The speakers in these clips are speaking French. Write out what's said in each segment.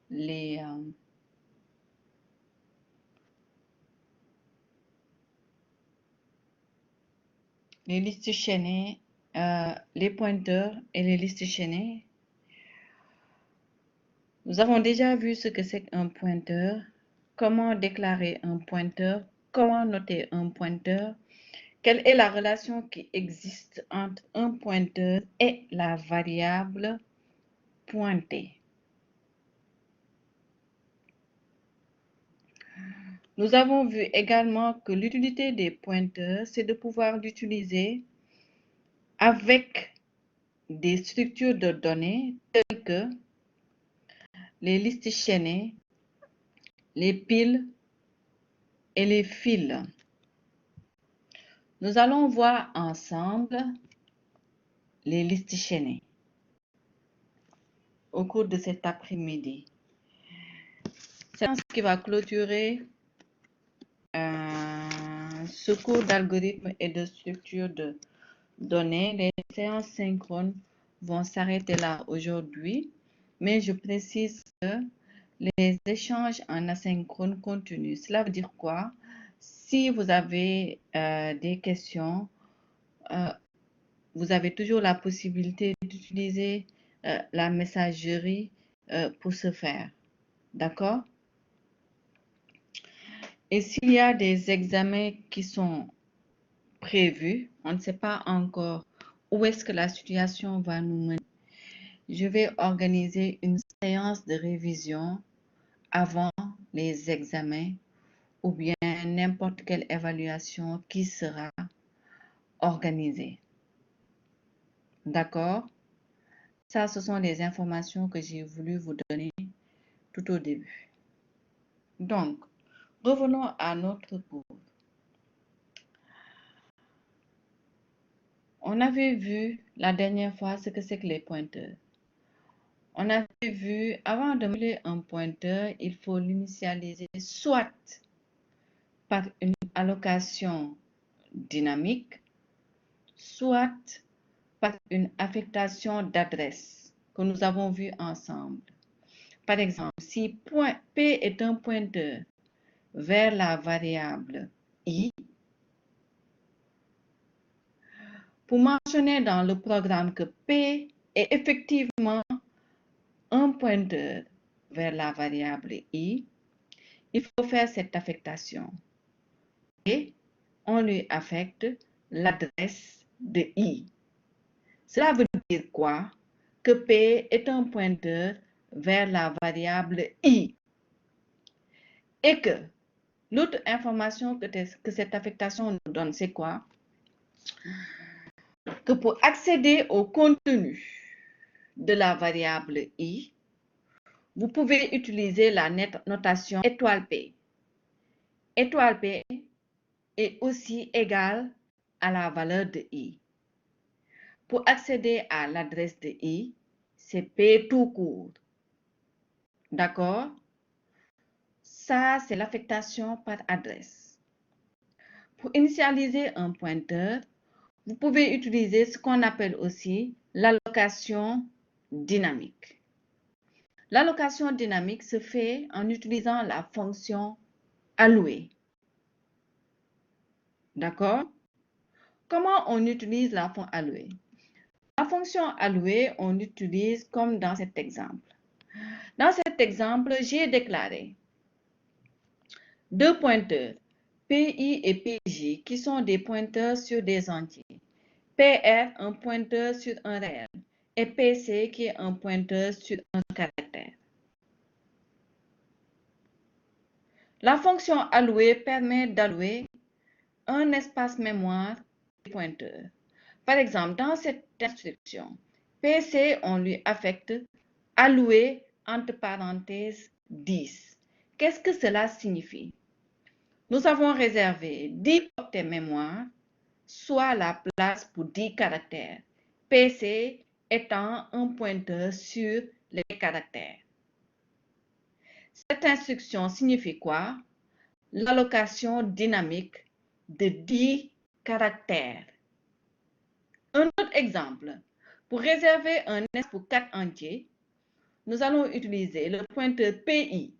les listes chaînées, les pointeurs et les listes chaînées. Nous avons déjà vu ce que c'est qu'un pointeur, comment déclarer un pointeur, comment noter un pointeur, quelle est la relation qui existe entre un pointeur et la variable pointée. Nous avons vu également que l'utilité des pointeurs, c'est de pouvoir l'utiliser avec des structures de données telles que les listes chaînées, les piles et les fils. Nous allons voir ensemble les listes chaînées au cours de cet après-midi. C'est ce qui va clôturer ce cours d'algorithme et de structure de données. Les séances synchrones vont s'arrêter là aujourd'hui, mais je précise que les échanges en asynchrone continuent. Cela veut dire quoi? Si vous avez des questions, vous avez toujours la possibilité d'utiliser la messagerie pour ce faire. D'accord? Et s'il y a des examens qui sont prévus, on ne sait pas encore où est-ce que la situation va nous mener. Je vais organiser une séance de révision avant les examens ou bien n'importe quelle évaluation qui sera organisée. D'accord? Ça, ce sont les informations que j'ai voulu vous donner tout au début. Donc, revenons à notre cours. On avait vu la dernière fois ce que c'est que les pointeurs. On avait vu, avant de manipuler un pointeur, il faut l'initialiser soit par une allocation dynamique, soit par une affectation d'adresse que nous avons vu ensemble. Par exemple, si P est un pointeur vers la variable I, pour mentionner dans le programme que P est effectivement un pointeur vers la variable I, il faut faire cette affectation. Et on lui affecte l'adresse de I. Cela veut dire quoi? Que P est un pointeur vers la variable I. Et que l'autre information que cette affectation nous donne, c'est quoi? Que pour accéder au contenu de la variable I, vous pouvez utiliser la notation étoile P. Étoile P est aussi égale à la valeur de I. Pour accéder à l'adresse de I, c'est P tout court. D'accord? Ça, c'est l'affectation par adresse. Pour initialiser un pointeur, vous pouvez utiliser ce qu'on appelle aussi l'allocation dynamique. L'allocation dynamique se fait en utilisant la fonction allouer. D'accord? Comment on utilise la fonction allouer? La fonction allouer, on l'utilise comme dans cet exemple. Dans cet exemple, j'ai déclaré deux pointeurs, PI et PJ, qui sont des pointeurs sur des entiers. PR, un pointeur sur un réel, et PC, qui est un pointeur sur un caractère. La fonction allouer permet d'allouer un espace mémoire des pointeurs. Par exemple, dans cette instruction, PC, on lui affecte allouer entre parenthèses 10. Qu'est-ce que cela signifie? Nous avons réservé 10 octets mémoire, soit la place pour 10 caractères, PC étant un pointeur sur les caractères. Cette instruction signifie quoi? L'allocation dynamique de 10 caractères. Un autre exemple, pour réserver un espace pour 4 entiers, nous allons utiliser le pointeur PI,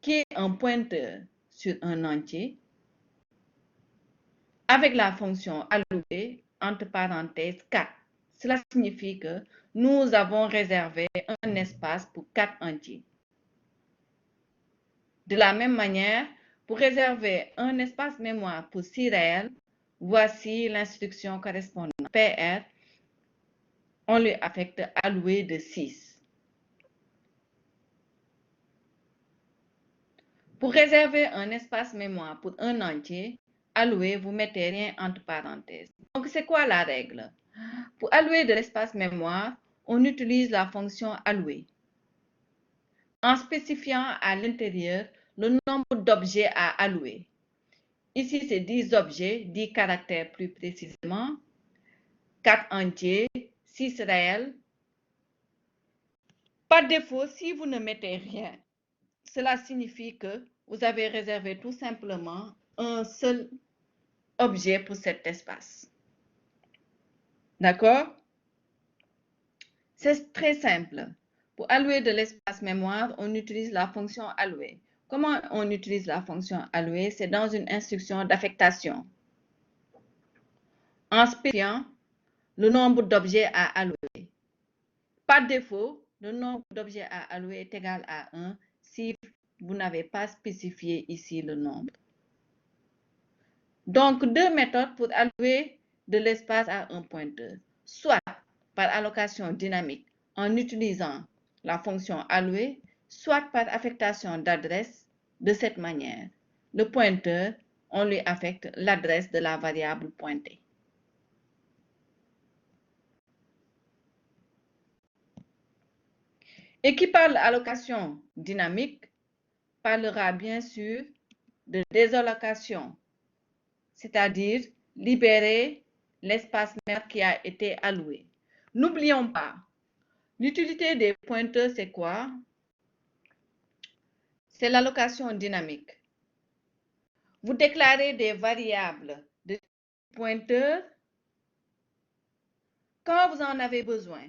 qui est un pointeur sur un entier, avec la fonction allouée, entre parenthèses 4. Cela signifie que nous avons réservé un espace pour 4 entiers. De la même manière, pour réserver un espace mémoire pour 6 réels, voici l'instruction correspondante. PR, on lui affecte alloué de 6. Pour réserver un espace mémoire pour un entier, alloué, vous mettez rien entre parenthèses. Donc, c'est quoi la règle? Pour allouer de l'espace mémoire, on utilise la fonction alloué, en spécifiant à l'intérieur le nombre d'objets à allouer. Ici, c'est 10 objets, 10 caractères plus précisément, 4 entiers, 6 réels. Par défaut, si vous ne mettez rien, cela signifie que vous avez réservé tout simplement un seul objet pour cet espace. D'accord? C'est très simple. Pour allouer de l'espace mémoire, on utilise la fonction allouer. Comment on utilise la fonction allouer? C'est dans une instruction d'affectation, en spécifiant le nombre d'objets à allouer. Par défaut, le nombre d'objets à allouer est égal à 1 si vous n'avez pas spécifié ici le nombre. Donc, deux méthodes pour allouer de l'espace à un pointeur. Soit par allocation dynamique en utilisant la fonction allouer, soit par affectation d'adresse de cette manière. Le pointeur, on lui affecte l'adresse de la variable pointée. Et qui parle allocation dynamique parlera bien sûr de désallocation, c'est-à-dire libérer l'espace mémoire qui a été alloué. N'oublions pas, l'utilité des pointeurs, c'est quoi? C'est l'allocation dynamique. Vous déclarez des variables de pointeurs quand vous en avez besoin.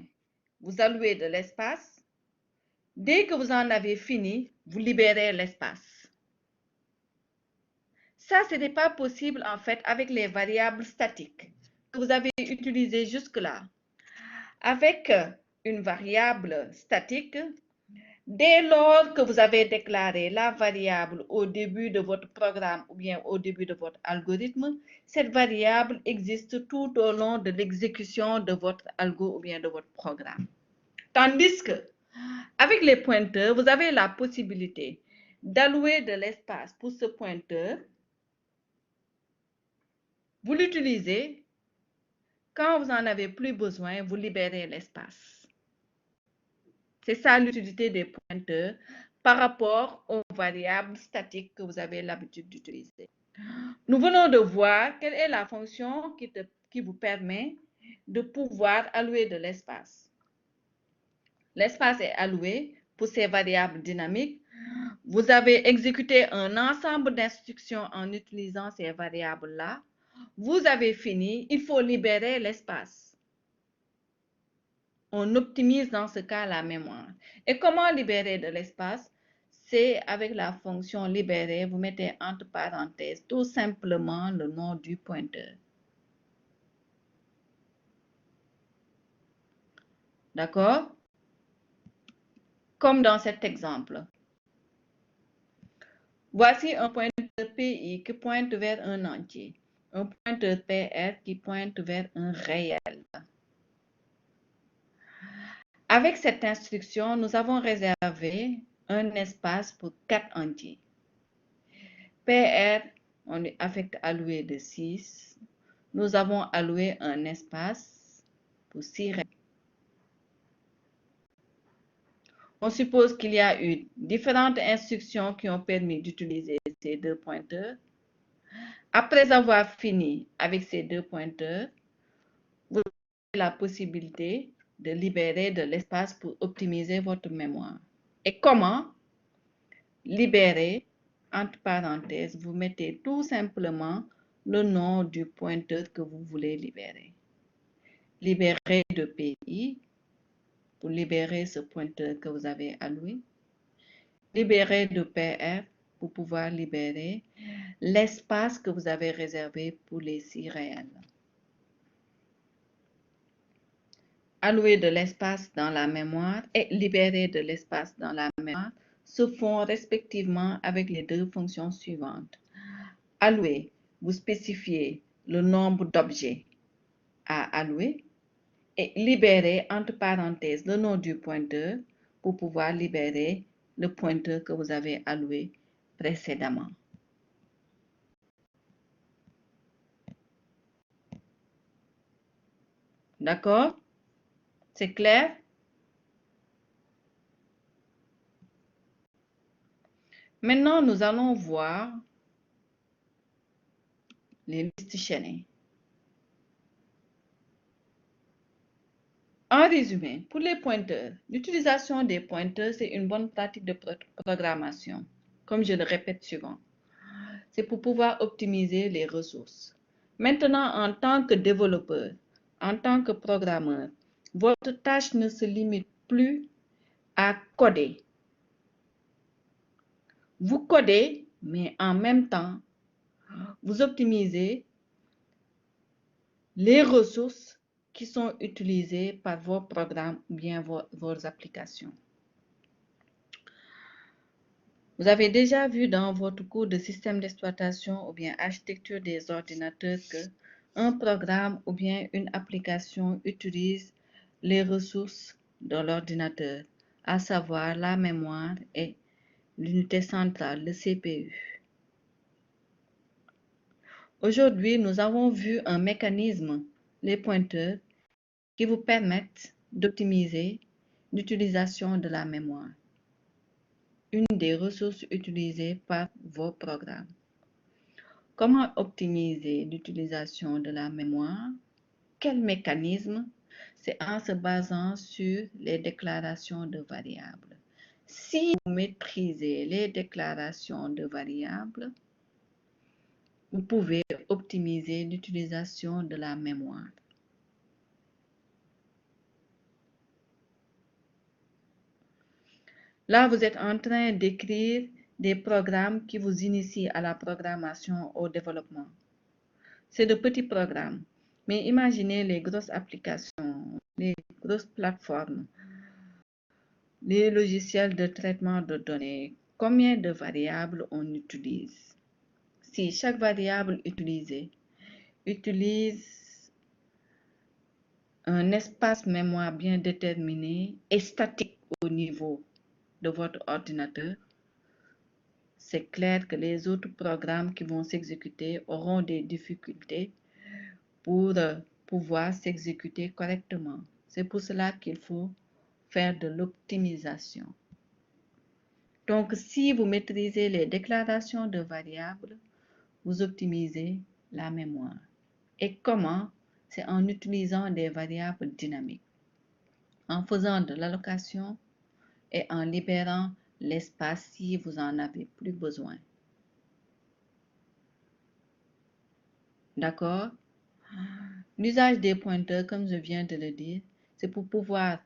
Vous allouez de l'espace. Dès que vous en avez fini, vous libérez l'espace. Ça, ce n'est pas possible en fait avec les variables statiques que vous avez utilisées jusque-là. Avec une variable statique, dès lors que vous avez déclaré la variable au début de votre programme ou bien au début de votre algorithme, cette variable existe tout au long de l'exécution de votre algo ou bien de votre programme. Tandis que, avec les pointeurs, vous avez la possibilité d'allouer de l'espace pour ce pointeur. Vous l'utilisez. Quand vous n'en avez plus besoin, vous libérez l'espace. C'est ça l'utilité des pointeurs par rapport aux variables statiques que vous avez l'habitude d'utiliser. Nous venons de voir quelle est la fonction qui vous permet de pouvoir allouer de l'espace. L'espace est alloué pour ces variables dynamiques. Vous avez exécuté un ensemble d'instructions en utilisant ces variables-là. Vous avez fini, il faut libérer l'espace. On optimise dans ce cas la mémoire. Et comment libérer de l'espace? C'est avec la fonction libérer, vous mettez entre parenthèses tout simplement le nom du pointeur. D'accord? Comme dans cet exemple. Voici un pointeur PI qui pointe vers un entier. Un pointeur PR qui pointe vers un réel. Avec cette instruction, nous avons réservé un espace pour 4 entiers. PR, on lui affecte alloué de 6. Nous avons alloué un espace pour 6 réels. On suppose qu'il y a eu différentes instructions qui ont permis d'utiliser ces deux pointeurs. Après avoir fini avec ces deux pointeurs, vous avez la possibilité de libérer de l'espace pour optimiser votre mémoire. Et comment? Libérer, entre parenthèses, vous mettez tout simplement le nom du pointeur que vous voulez libérer. Libérer de PI. pour libérer ce pointeur que vous avez alloué. Libérer de PR pour pouvoir libérer l'espace que vous avez réservé pour les si réels. Allouer de l'espace dans la mémoire et libérer de l'espace dans la mémoire se font respectivement avec les deux fonctions suivantes. Allouer, vous spécifiez le nombre d'objets à allouer et libérer entre parenthèses le nom du pointeur pour pouvoir libérer le pointeur que vous avez alloué précédemment. D'accord? C'est clair? Maintenant, nous allons voir les listes chaînées. En résumé, pour les pointeurs, l'utilisation des pointeurs, c'est une bonne pratique de programmation. Comme je le répète souvent, c'est pour pouvoir optimiser les ressources. Maintenant, en tant que développeur, en tant que programmeur, votre tâche ne se limite plus à coder. Vous codez, mais en même temps, vous optimisez les ressources qui sont utilisées par vos programmes ou bien vos applications. Vous avez déjà vu dans votre cours de système d'exploitation ou bien architecture des ordinateurs que un programme ou bien une application utilise les ressources de l'ordinateur, à savoir la mémoire et l'unité centrale, le CPU. Aujourd'hui, nous avons vu un mécanisme, les pointeurs, qui vous permettent d'optimiser l'utilisation de la mémoire, une des ressources utilisées par vos programmes. Comment optimiser l'utilisation de la mémoire? Quel mécanisme? C'est en se basant sur les déclarations de variables. Si vous maîtrisez les déclarations de variables, vous pouvez optimiser l'utilisation de la mémoire. Là, vous êtes en train d'écrire des programmes qui vous initient à la programmation, au développement. C'est de petits programmes, mais imaginez les grosses applications, les grosses plateformes, les logiciels de traitement de données. Combien de variables on utilise? Si chaque variable utilisée utilise un espace mémoire bien déterminé et statique au niveau de votre ordinateur, c'est clair que les autres programmes qui vont s'exécuter auront des difficultés pour pouvoir s'exécuter correctement. C'est pour cela qu'il faut faire de l'optimisation. Donc, si vous maîtrisez les déclarations de variables, vous optimisez la mémoire. Et comment? C'est en utilisant des variables dynamiques, en faisant de l'allocation et en libérant l'espace si vous en avez plus besoin. D'accord? L'usage des pointeurs, comme je viens de le dire, c'est pour pouvoir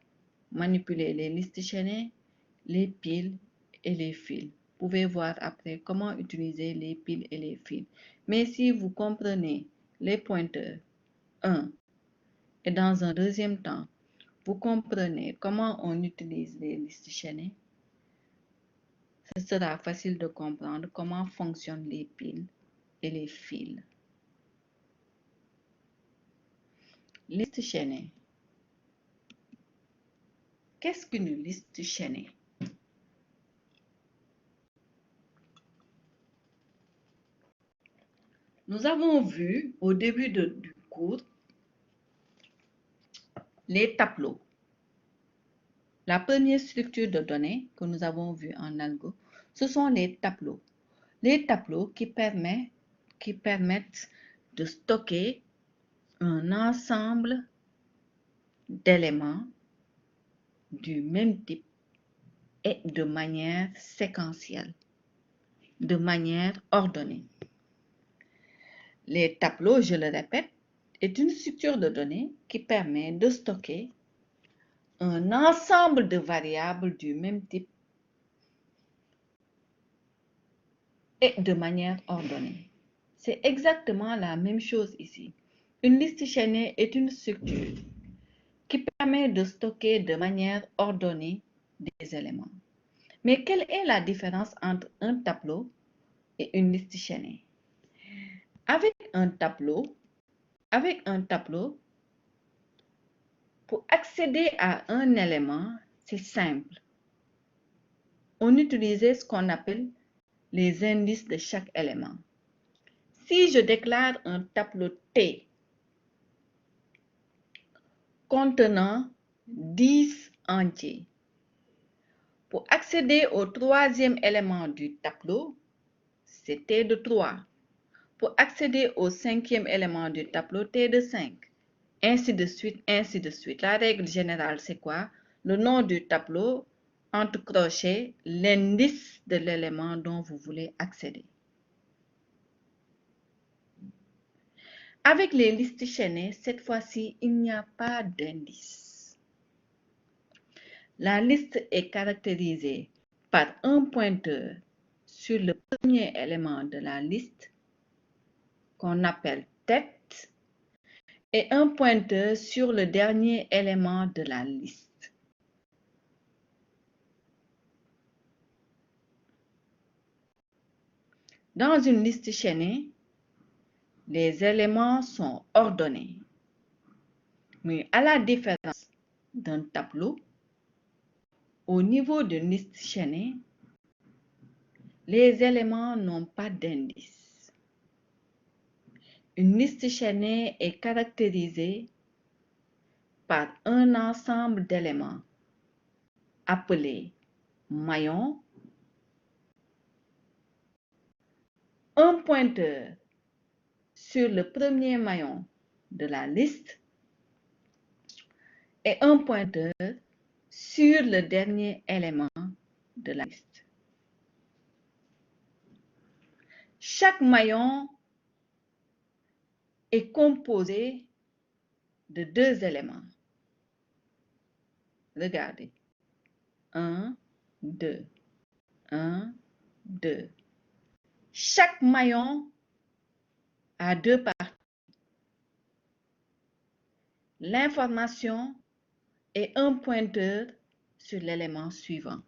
manipuler les listes chaînées, les piles et les fils. Vous pouvez voir après comment utiliser les piles et les fils. Mais si vous comprenez les pointeurs, et dans un deuxième temps, vous comprenez comment on utilise les listes chaînées, ce sera facile de comprendre comment fonctionnent les piles et les fils. Liste chaînée. Qu'est-ce qu'une liste chaînée? Nous avons vu au début du cours les tableaux. La première structure de données que nous avons vue en algo, ce sont les tableaux. Les tableaux qui permettent de stocker un ensemble d'éléments du même type et de manière séquentielle, de manière ordonnée. Les tableaux, je le répète, est une structure de données qui permet de stocker un ensemble de variables du même type et de manière ordonnée. C'est exactement la même chose ici. Une liste chaînée est une structure qui permet de stocker de manière ordonnée des éléments. Mais quelle est la différence entre un tableau et une liste chaînée? Avec un tableau, pour accéder à un élément, c'est simple. On utilisait ce qu'on appelle les indices de chaque élément. Si je déclare un tableau T contenant 10 entiers, pour accéder au troisième élément du tableau, c'est T de 3. Pour accéder au cinquième élément du tableau, T de 5. Ainsi de suite, ainsi de suite. La règle générale, c'est quoi? Le nom du tableau, entre crochets, l'indice de l'élément dont vous voulez accéder. Avec les listes chaînées, cette fois-ci, il n'y a pas d'indice. La liste est caractérisée par un pointeur sur le premier élément de la liste, qu'on appelle tête, et un pointeur sur le dernier élément de la liste. Dans une liste chaînée, les éléments sont ordonnés. Mais à la différence d'un tableau, au niveau d'une liste chaînée, les éléments n'ont pas d'indice. Une liste chaînée est caractérisée par un ensemble d'éléments appelés maillons, un pointeur sur le premier maillon de la liste et un pointeur sur le dernier élément de la liste. Chaque maillon est composé de 2 éléments. Regardez. 1, 2. 1, 2. Chaque maillon a 2 parties. L'information et un pointeur sur l'élément suivant.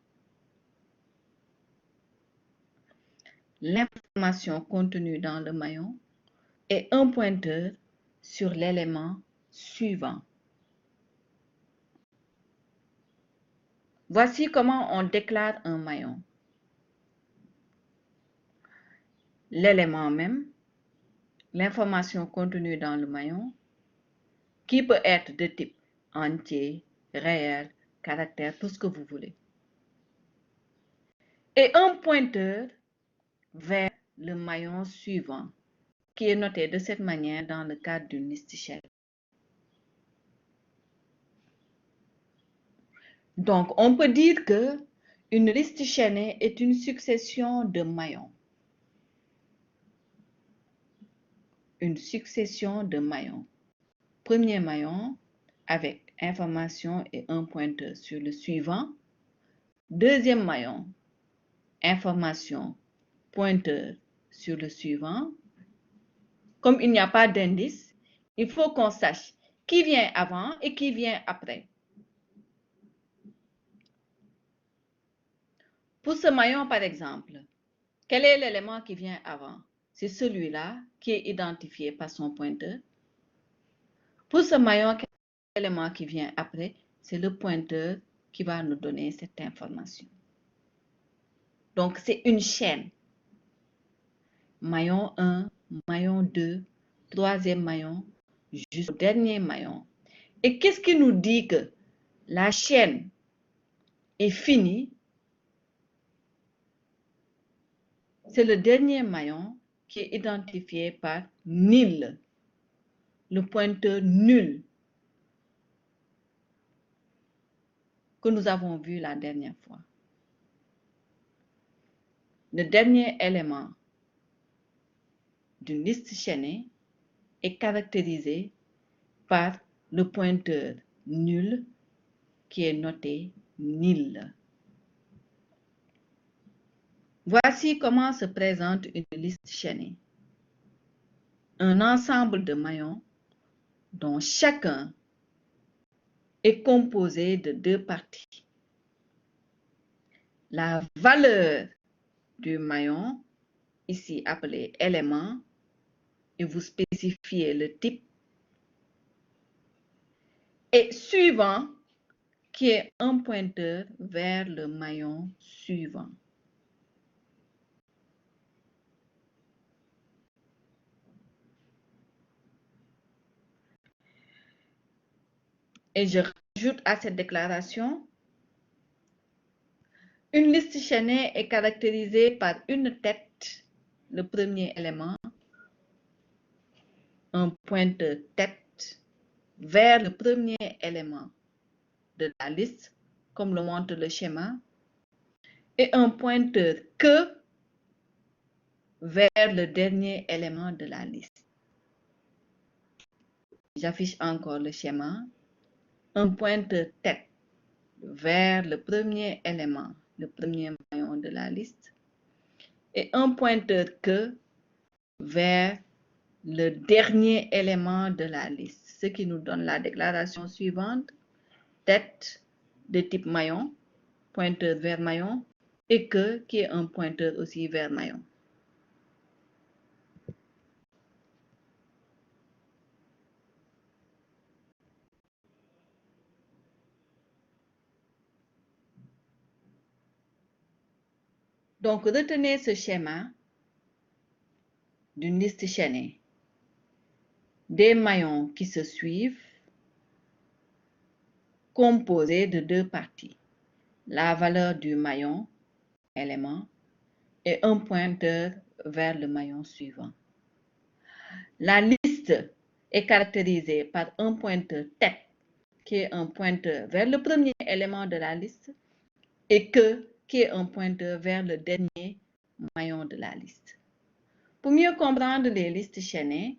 L'information contenue dans le maillon et un pointeur sur l'élément suivant. Voici comment on déclare un maillon. L'élément même, l'information contenue dans le maillon, qui peut être de type entier, réel, caractère, tout ce que vous voulez. Et un pointeur vers le maillon suivant, qui est noté de cette manière dans le cadre d'une liste chaînée. Donc, on peut dire que une liste chaînée est une succession de maillons. Une succession de maillons. Premier maillon avec information et un pointeur sur le suivant. Deuxième maillon, information, pointeur sur le suivant. Comme il n'y a pas d'indice, il faut qu'on sache qui vient avant et qui vient après. Pour ce maillon, par exemple, quel est l'élément qui vient avant? C'est celui-là qui est identifié par son pointeur. Pour ce maillon, quel est l'élément qui vient après? C'est le pointeur qui va nous donner cette information. Donc, c'est une chaîne. Maillon 1, maillon 2, troisième maillon, jusqu'au dernier maillon. Et qu'est-ce qui nous dit que la chaîne est finie? C'est le dernier maillon qui est identifié par nil, le pointeur nul que nous avons vu la dernière fois. Le dernier élément d'une liste chaînée est caractérisé par le pointeur nul qui est noté nil. Voici comment se présente une liste chaînée. Un ensemble de maillons dont chacun est composé de deux parties. La valeur du maillon, ici appelé élément, et vous spécifiez le type, et suivant, qui est un pointeur vers le maillon suivant. Et je rajoute à cette déclaration, une liste chaînée est caractérisée par une tête, le premier élément, un pointeur tête vers le premier élément de la liste, comme le montre le schéma, et un pointeur queue vers le dernier élément de la liste. J'affiche encore le schéma, un pointeur tête vers le premier élément, le premier maillon de la liste, et un pointeur queue vers le dernier élément de la liste, ce qui nous donne la déclaration suivante, tête de type maillon, pointeur vers maillon, et queue qui est un pointeur aussi vers maillon. Donc, retenez ce schéma d'une liste chaînée. Des maillons qui se suivent, composés de deux parties. La valeur du maillon, élément, et un pointeur vers le maillon suivant. La liste est caractérisée par un pointeur tête, qui est un pointeur vers le premier élément de la liste, et queue, qui est un pointeur vers le dernier maillon de la liste. Pour mieux comprendre les listes chaînées,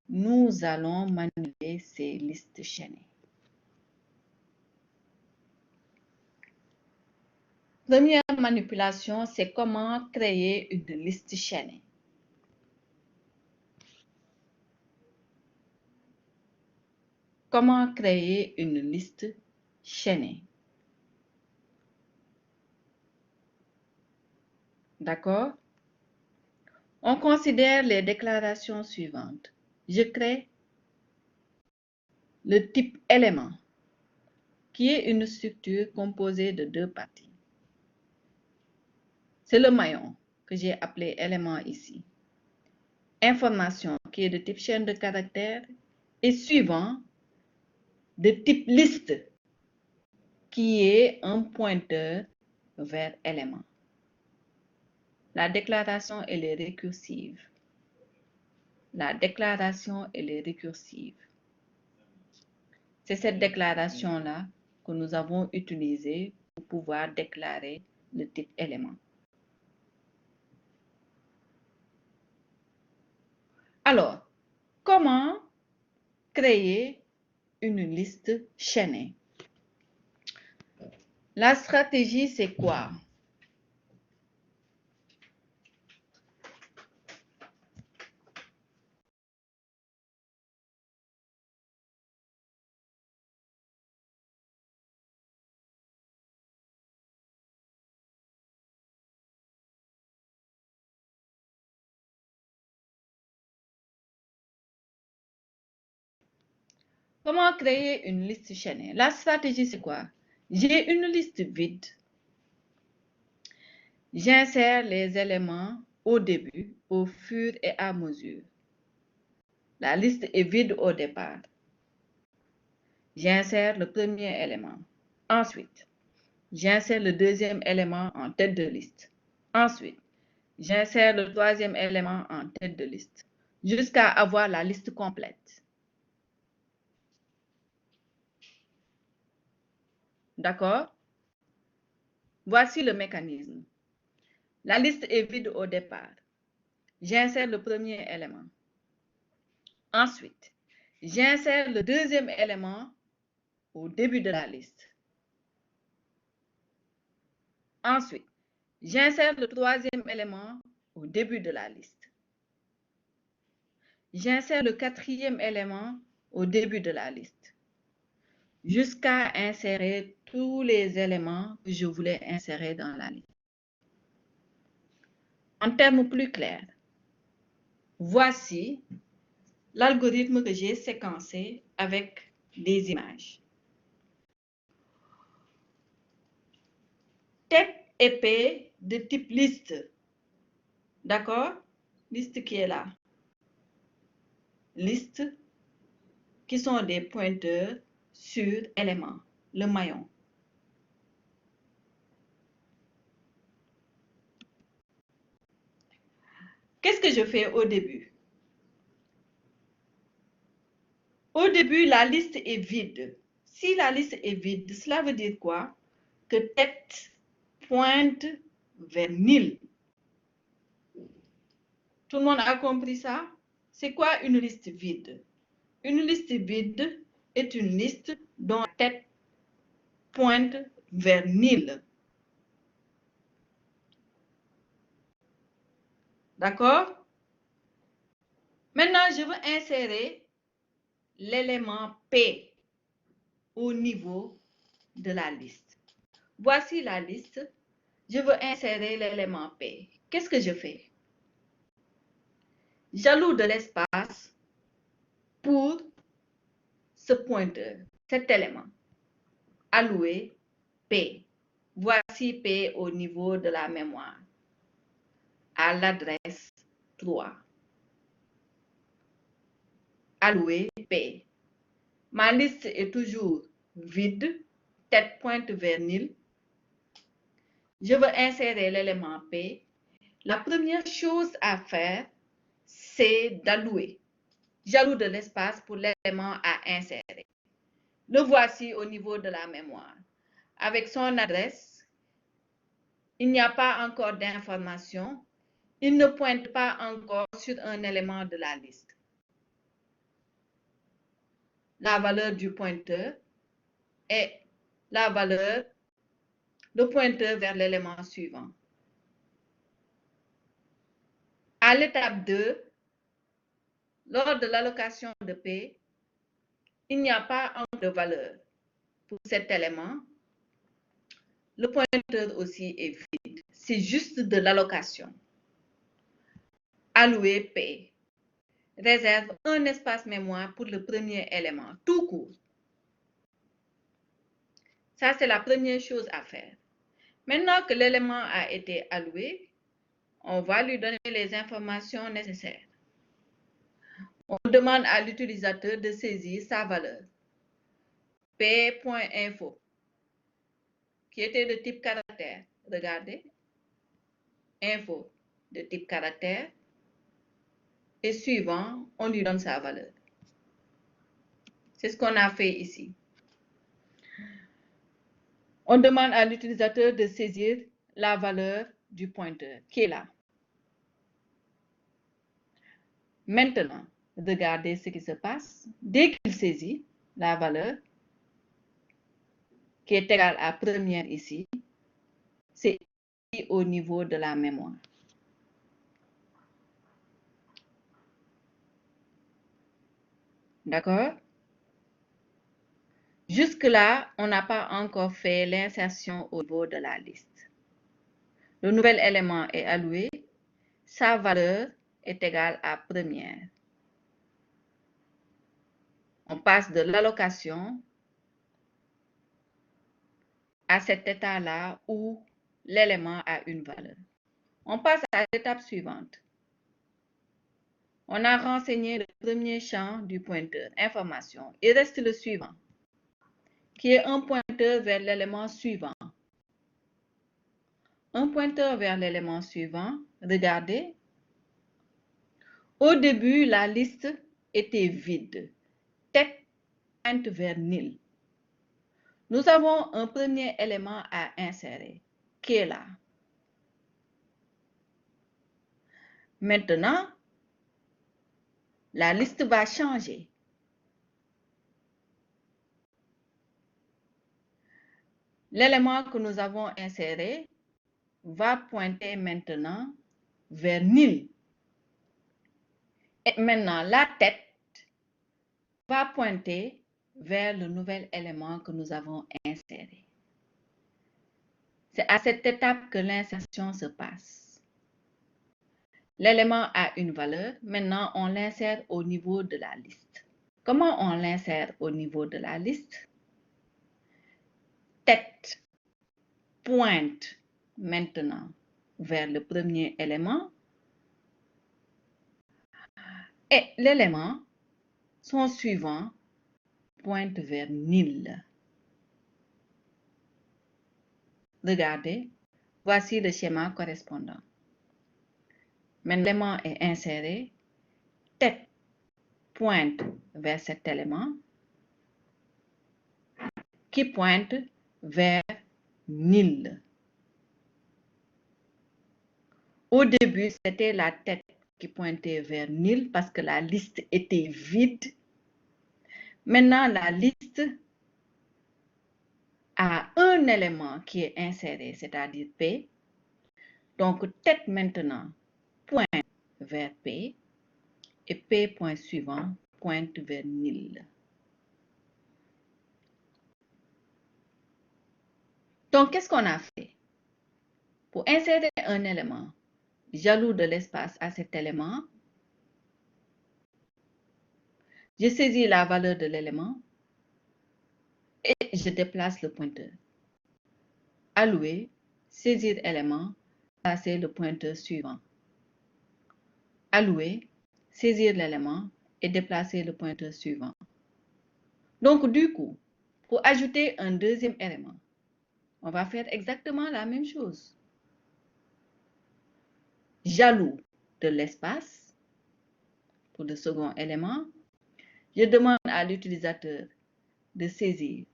nous allons manipuler ces listes chaînées. Première manipulation, c'est comment créer une liste chaînée. Comment créer une liste chaînée? D'accord? On considère les déclarations suivantes. Je crée le type élément, qui est une structure composée de deux parties. C'est le maillon que j'ai appelé élément ici. Information qui est de type chaîne de caractères et suivant de type liste qui est un pointeur vers élément. La déclaration, elle est récursive. La déclaration, elle est récursive. C'est cette déclaration-là que nous avons utilisée pour pouvoir déclarer le type élément. Alors, comment créer une liste chaînée? La stratégie, c'est quoi? Comment créer une liste chaînée? La stratégie, c'est quoi? J'ai une liste vide. J'insère les éléments au début, au fur et à mesure. La liste est vide au départ. J'insère le premier élément. Ensuite, j'insère le deuxième élément en tête de liste. Ensuite, j'insère le troisième élément en tête de liste, jusqu'à avoir la liste complète. D'accord? Voici le mécanisme. La liste est vide au départ. J'insère le premier élément. Ensuite, j'insère le deuxième élément au début de la liste. Ensuite, j'insère le troisième élément au début de la liste. J'insère le quatrième élément au début de la liste, jusqu'à insérer tous les éléments que je voulais insérer dans la liste. En termes plus clairs, voici l'algorithme que j'ai séquencé avec des images. Tête épée de type liste. D'accord? Liste qui est là. Liste qui sont des pointeurs sur élément, le maillon. Qu'est-ce que je fais au début? Au début, la liste est vide. Si la liste est vide, cela veut dire quoi? Que tête pointe vers nil. Tout le monde a compris ça? C'est quoi une liste vide? Une liste vide est une liste dont la tête pointe vers nil. D'accord? Maintenant, je veux insérer l'élément P au niveau de la liste. Voici la liste. Je veux insérer l'élément P. Qu'est-ce que je fais? J'alloue de l'espace pour ce pointeur, cet élément. Allouer P. Voici P au niveau de la mémoire, à l'adresse 3. Allouer P. Ma liste est toujours vide, tête pointe vers nil. Je veux insérer l'élément P. La première chose à faire, c'est d'allouer. J'alloue de l'espace pour l'élément à insérer. Le voici au niveau de la mémoire. Avec son adresse, il n'y a pas encore d'information. Il ne pointe pas encore sur un élément de la liste. La valeur du pointeur est la valeur, le pointeur vers l'élément suivant. À l'étape 2, lors de l'allocation de P, il n'y a pas encore de valeur pour cet élément. Le pointeur aussi est vide. C'est juste de l'allocation. Allouer P. Réserve un espace mémoire pour le premier élément, tout court. Ça, c'est la première chose à faire. Maintenant que l'élément a été alloué, on va lui donner les informations nécessaires. On demande à l'utilisateur de saisir sa valeur. P.info, qui était de type caractère. Regardez. Info de type caractère. Et suivant, on lui donne sa valeur. C'est ce qu'on a fait ici. On demande à l'utilisateur de saisir la valeur du pointeur qui est là. Maintenant, regardez ce qui se passe. Dès qu'il saisit la valeur, qui est égale à première ici, c'est au niveau de la mémoire. D'accord? Jusque-là, on n'a pas encore fait l'insertion au niveau de la liste. Le nouvel élément est alloué. Sa valeur est égale à première. On passe de l'allocation à cet état-là où l'élément a une valeur. On passe à l'étape suivante. On a renseigné le premier champ du pointeur, information. Il reste le suivant, qui est un pointeur vers l'élément suivant. Un pointeur vers l'élément suivant, regardez. Au début, la liste était vide. Tête pointe vers nil. Nous avons un premier élément à insérer, qui est là. Maintenant, la liste va changer. L'élément que nous avons inséré va pointer maintenant vers nil. Et maintenant, la tête va pointer vers le nouvel élément que nous avons inséré. C'est à cette étape que l'insertion se passe. L'élément a une valeur. Maintenant, on l'insère au niveau de la liste. Comment on l'insère au niveau de la liste? Tête pointe maintenant vers le premier élément et l'élément, son suivant, pointe vers nil. Regardez, voici le schéma correspondant. Maintenant, l'élément est inséré, tête pointe vers cet élément qui pointe vers nil. Au début, c'était la tête qui pointait vers nil parce que la liste était vide. Maintenant, la liste a un élément qui est inséré, c'est-à-dire P. Donc, tête maintenant pointe vers P et P point suivant pointe vers nil. Donc, qu'est-ce qu'on a fait? Pour insérer un élément jaloux de l'espace à cet élément, je saisis la valeur de l'élément et je déplace le pointeur. Allouer, saisir élément, placer le pointeur suivant. Allouer, saisir l'élément et déplacer le pointeur suivant. Donc, du coup, pour ajouter un deuxième élément, on va faire exactement la même chose. Jaloux de l'espace pour le second élément, je demande à l'utilisateur de saisir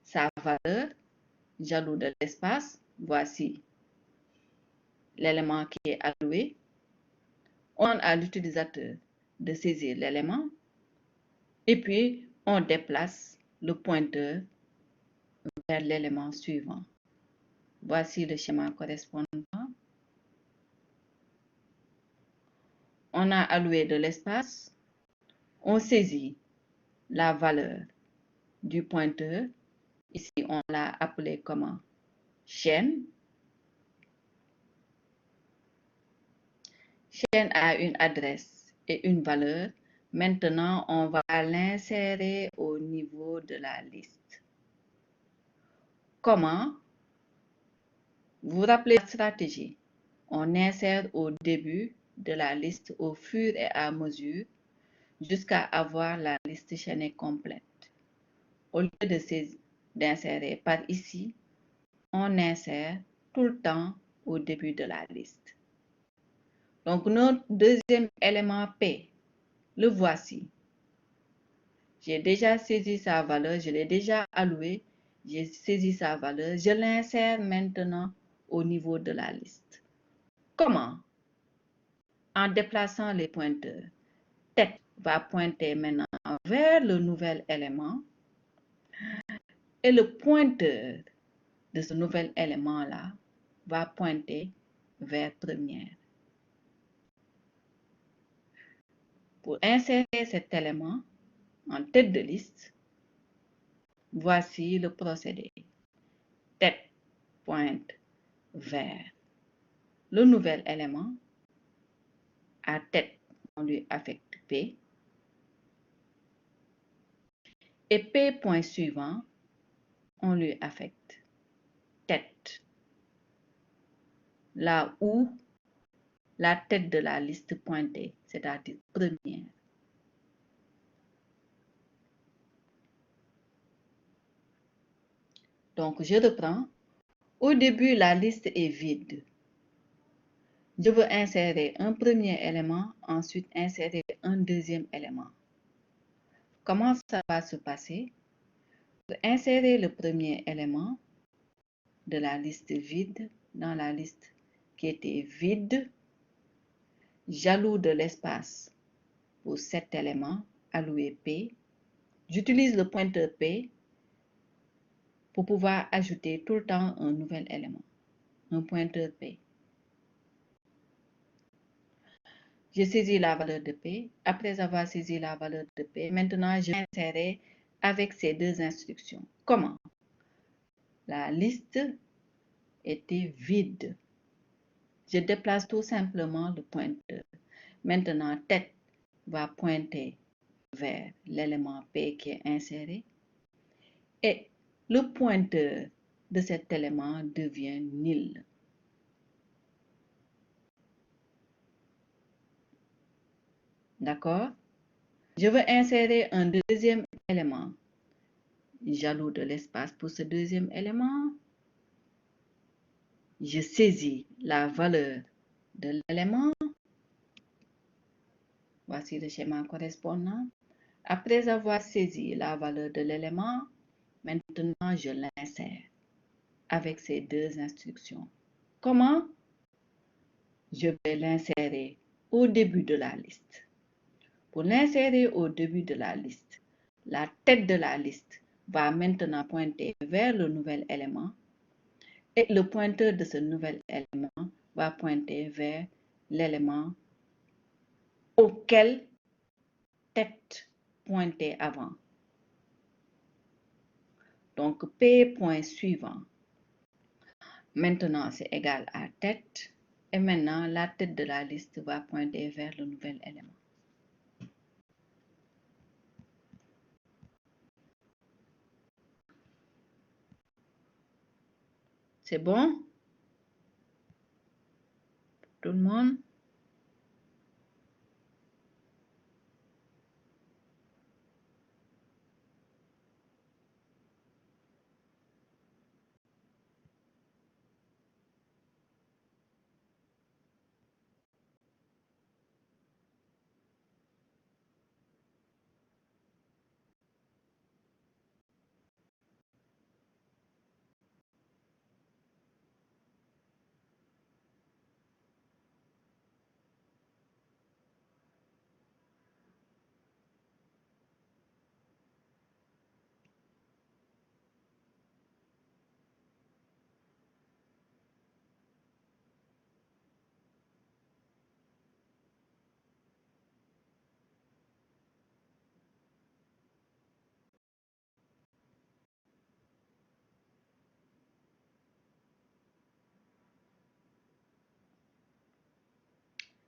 sa valeur, jaloux de l'espace. Voici l'élément qui est alloué. On demande à l'utilisateur de saisir l'élément et puis on déplace le pointeur vers l'élément suivant. Voici le schéma correspondant. On a alloué de l'espace, on saisit la valeur du pointeur. Ici, on l'a appelé comment? Chaîne. Chaîne a une adresse et une valeur. Maintenant, on va l'insérer au niveau de la liste. Comment? Vous vous rappelez la stratégie? On insère au début de la liste au fur et à mesure jusqu'à avoir la liste chaînée complète. Au lieu d'insérer par ici, on insère tout le temps au début de la liste. Donc, notre deuxième élément P, le voici. J'ai déjà saisi sa valeur, je l'ai déjà alloué, j'ai saisi sa valeur, je l'insère maintenant au niveau de la liste. Comment? En déplaçant les pointeurs. Tête va pointer maintenant vers le nouvel élément et le pointeur de ce nouvel élément-là va pointer vers première. Pour insérer cet élément en tête de liste, voici le procédé. Tête pointe vers le nouvel élément. À tête, on lui affecte P. Et P point suivant, on lui affecte tête. Là où la tête de la liste pointée, c'est-à-dire première. Donc, je reprends. Au début, la liste est vide. Je veux insérer un premier élément, ensuite insérer un deuxième élément. Comment ça va se passer? Pour insérer le premier élément de la liste vide dans la liste qui était vide, j'alloue de l'espace pour cet élément, alloué P. J'utilise le pointeur P pour pouvoir ajouter tout le temps un nouvel élément, un pointeur P. Je saisis la valeur de P. Après avoir saisi la valeur de P, maintenant je vais insérer avec ces deux instructions. Comment? La liste était vide. Je déplace tout simplement le pointeur. Maintenant, tête va pointer vers l'élément P qui est inséré et le pointeur de cet élément devient nil. D'accord? Je veux insérer un deuxième élément. J'alloue de l'espace pour ce deuxième élément. Je saisis la valeur de l'élément. Voici le schéma correspondant. Après avoir saisi la valeur de l'élément, maintenant je l'insère avec ces deux instructions. Comment? Je vais l'insérer au début de la liste. Pour l'insérer au début de la liste, la tête de la liste va maintenant pointer vers le nouvel élément et le pointeur de ce nouvel élément va pointer vers l'élément auquel tête pointait avant. Donc, P point suivant. Maintenant, c'est égal à tête. Et maintenant, la tête de la liste va pointer vers le nouvel élément. C'est bon? Tout le monde?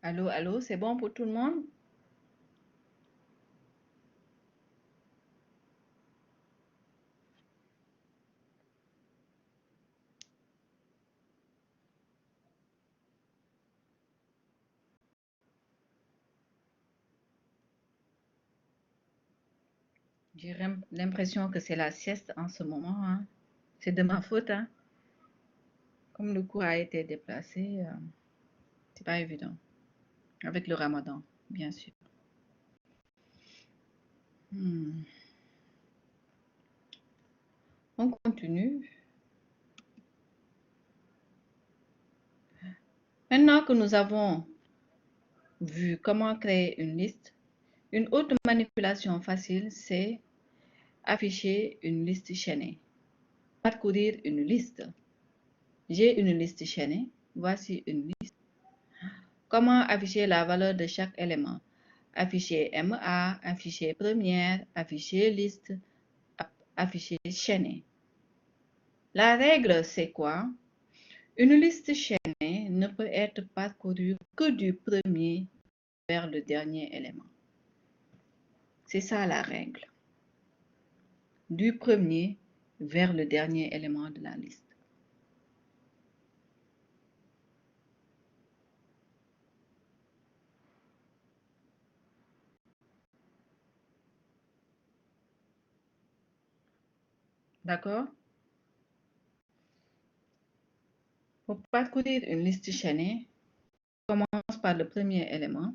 Allô, allô, c'est bon pour tout le monde? J'ai l'impression que c'est la sieste en ce moment, hein. C'est de ma faute, hein. Comme le cours a été déplacé, c'est pas évident. Avec le ramadan, bien sûr. On continue. Maintenant que nous avons vu comment créer une liste, une autre manipulation facile, c'est afficher une liste chaînée. Parcourir une liste. J'ai une liste chaînée. Voici une liste. Comment afficher la valeur de chaque élément? Afficher MA, afficher première, afficher liste, afficher chaînée. La règle, c'est quoi? Une liste chaînée ne peut être parcourue que du premier vers le dernier élément. C'est ça la règle. Du premier vers le dernier élément de la liste. D'accord? Pour parcourir une liste chaînée, on commence par le premier élément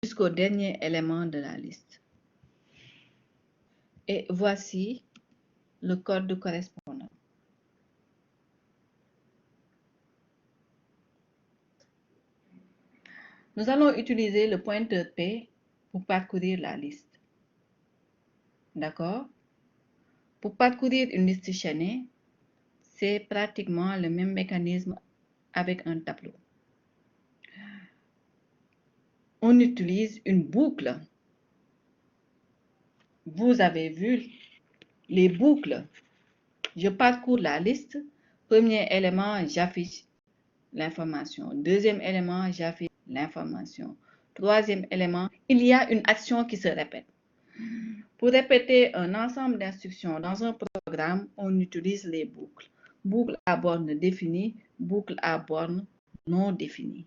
jusqu'au dernier élément de la liste. Et voici le code correspondant. Nous allons utiliser le pointeur P pour parcourir la liste. D'accord? Pour parcourir une liste chaînée, c'est pratiquement le même mécanisme avec un tableau. On utilise une boucle. Vous avez vu les boucles. Je parcours la liste. Premier élément, j'affiche l'information. Deuxième élément, j'affiche l'information. Troisième élément, il y a une action qui se répète. Pour répéter un ensemble d'instructions dans un programme, on utilise les boucles. Boucle à borne définie, boucle à borne non définie.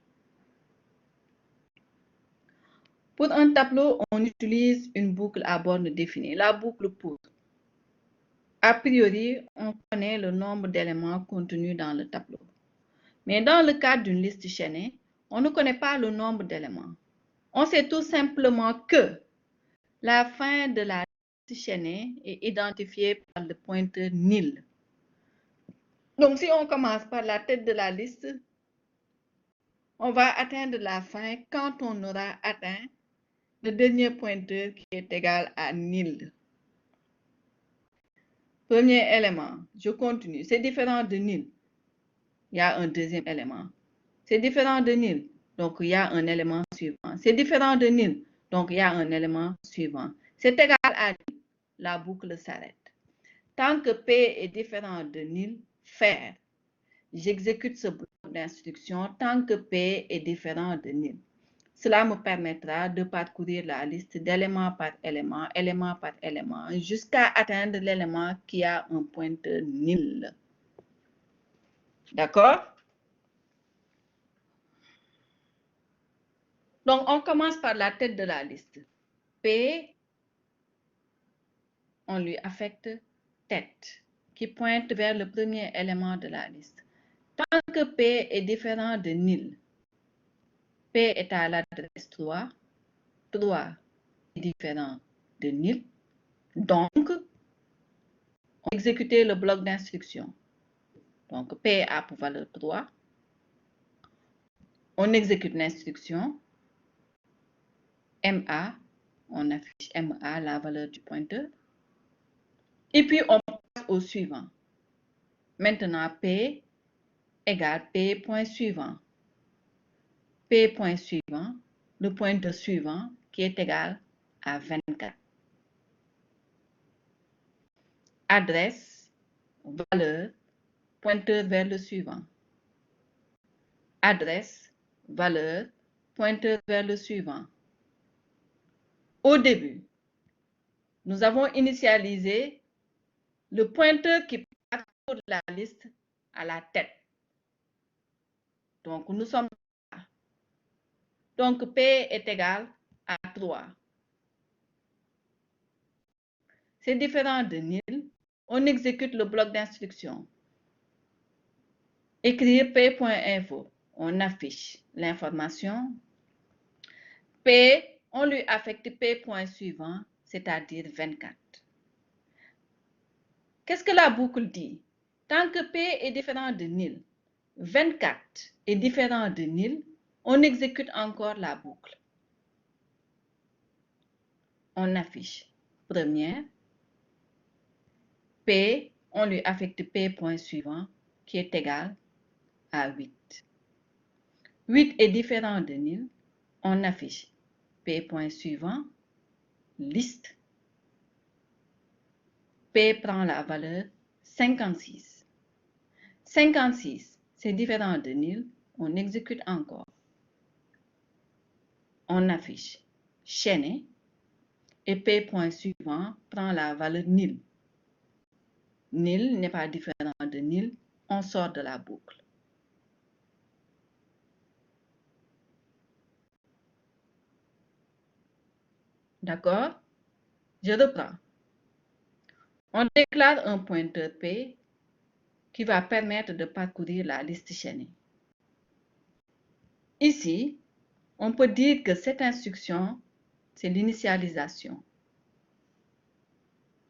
Pour un tableau, on utilise une boucle à borne définie, la boucle pour. A priori, on connaît le nombre d'éléments contenus dans le tableau. Mais dans le cadre d'une liste chaînée, on ne connaît pas le nombre d'éléments. On sait tout simplement que la fin de la liste chaînée est identifiée par le pointeur nil. Donc, si on commence par la tête de la liste, on va atteindre la fin quand on aura atteint le dernier pointeur qui est égal à nil. Premier élément, je continue. C'est différent de nil. Il y a un deuxième élément. C'est différent de nil. Donc, il y a un élément suivant. C'est différent de nil. Donc, il y a un élément suivant. C'est égal à nil. La boucle s'arrête. Tant que P est différent de nil, faire. J'exécute ce bloc d'instructions tant que P est différent de nil. Cela me permettra de parcourir la liste d'élément par élément, jusqu'à atteindre l'élément qui a un pointeur nil. D'accord? Donc, on commence par la tête de la liste. P, on lui affecte tête, qui pointe vers le premier élément de la liste. Tant que P est différent de nil, P est à l'adresse 3, 3 est différent de nil, donc, on exécute le bloc d'instruction. Donc, P a pour valeur 3. On exécute l'instruction. MA, on affiche MA, la valeur du pointeur. Et puis, on passe au suivant. Maintenant, P égale P point suivant. P point suivant, le pointeur suivant qui est égal à 24. Adresse, valeur, pointeur vers le suivant. Adresse, valeur, pointeur vers le suivant. Au début, nous avons initialisé le pointeur qui parcourt la liste à la tête. Donc, nous sommes là. Donc, P est égal à 3. C'est différent de nil. On exécute le bloc d'instruction. Écrire P.info. On affiche l'information. P, on lui affecte P point suivant, c'est-à-dire 24. Qu'est-ce que la boucle dit? Tant que P est différent de nil, 24 est différent de nil, on exécute encore la boucle. On affiche première. P, on lui affecte P point suivant, qui est égal à 8. 8 est différent de nil, on affiche P point suivant, liste. P prend la valeur 56. 56, c'est différent de nil, on exécute encore. On affiche chaînée et P point suivant prend la valeur nil. Nil n'est pas différent de nil, on sort de la boucle. D'accord? Je reprends. On déclare un pointeur P qui va permettre de parcourir la liste chaînée. Ici, on peut dire que cette instruction, c'est l'initialisation.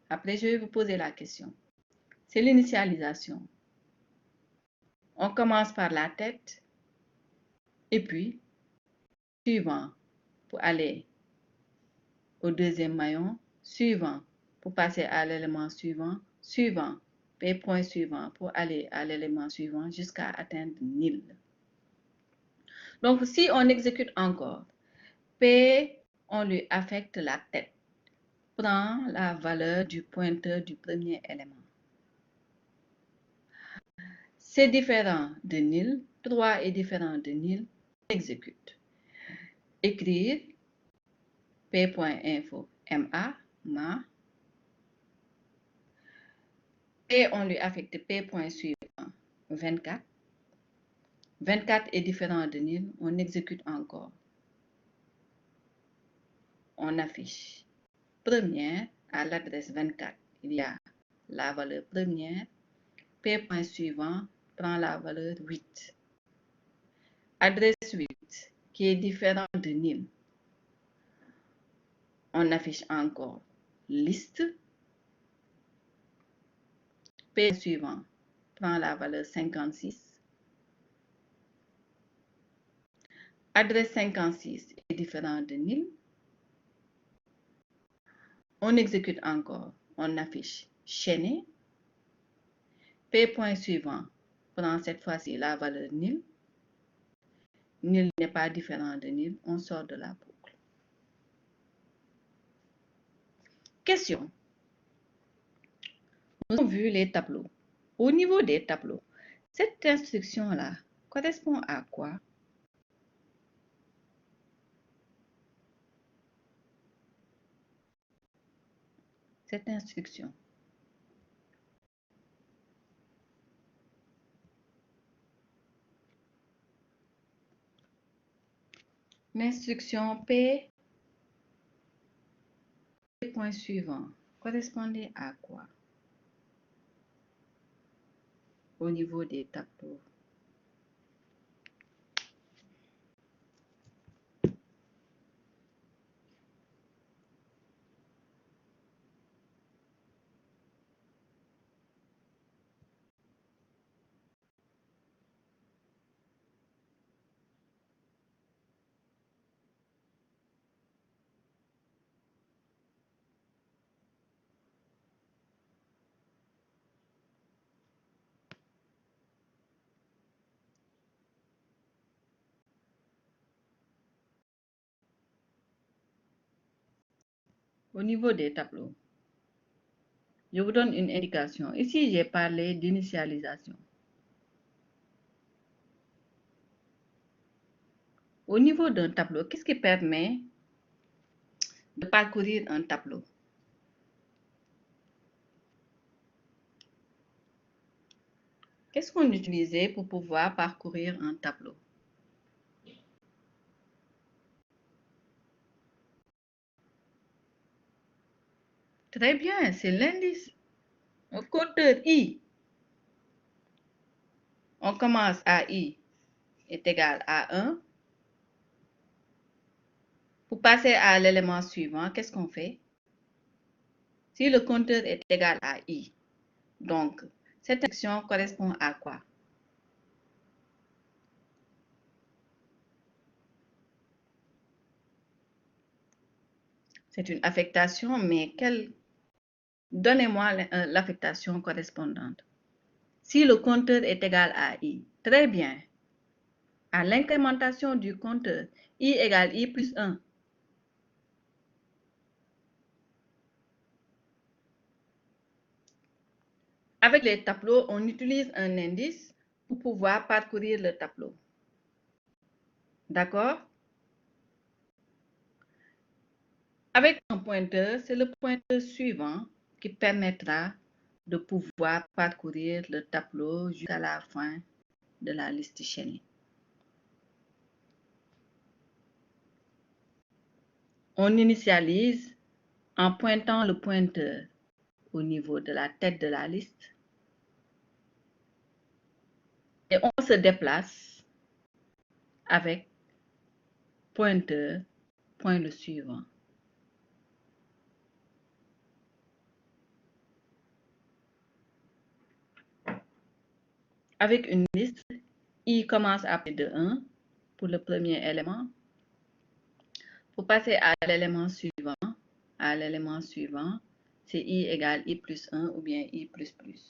Après, je vais vous poser la question. C'est l'initialisation. On commence par la tête et puis, suivant pour aller au deuxième maillon, suivant pour passer à l'élément suivant, suivant, P point suivant pour aller à l'élément suivant jusqu'à atteindre nil. Donc, si on exécute encore, P, on lui affecte la tête, prend la valeur du pointeur du premier élément. C'est différent de nil, 3 est différent de nil, on exécute. Écrire P.info, ma, et on lui affecte P point suivant, 24. 24 est différent de nil, on exécute encore. On affiche première à l'adresse 24. Il y a la valeur première. P point suivant prend la valeur 8. Adresse 8 qui est différent de nil. On affiche encore liste. P suivant prend la valeur 56. Adresse 56 est différent de nil. On exécute encore. On affiche chaîner. P point suivant prend cette fois-ci la valeur nil. Nil n'est pas différent de nil. On sort de la boucle. Question. Nous avons vu les tableaux. Au niveau des tableaux, cette instruction-là correspond à quoi? Cette instruction. L'instruction P, point suivant, correspondait à quoi? Au niveau des tableaux. Au niveau des tableaux, je vous donne une indication. Ici, j'ai parlé d'initialisation. Au niveau d'un tableau, qu'est-ce qui permet de parcourir un tableau? Qu'est-ce qu'on utilisait pour pouvoir parcourir un tableau? Très bien, c'est l'indice. Au compteur I, on commence à I est égal à 1. Pour passer à l'élément suivant, qu'est-ce qu'on fait? Si le compteur est égal à I, donc cette action correspond à quoi? C'est une affectation, mais donnez-moi l'affectation correspondante. Si le compteur est égal à I, très bien. À l'incrémentation du compteur, I égale I plus 1. Avec les tableaux, on utilise un indice pour pouvoir parcourir le tableau. D'accord? Avec un pointeur, c'est le pointeur suivant qui permettra de pouvoir parcourir le tableau jusqu'à la fin de la liste chaînée. On initialise en pointant le pointeur au niveau de la tête de la liste et on se déplace avec pointeur, point le suivant. Avec une liste, I commence à partir de 1 pour le premier élément. Pour passer à l'élément suivant, c'est I égale I plus 1 ou bien I plus plus.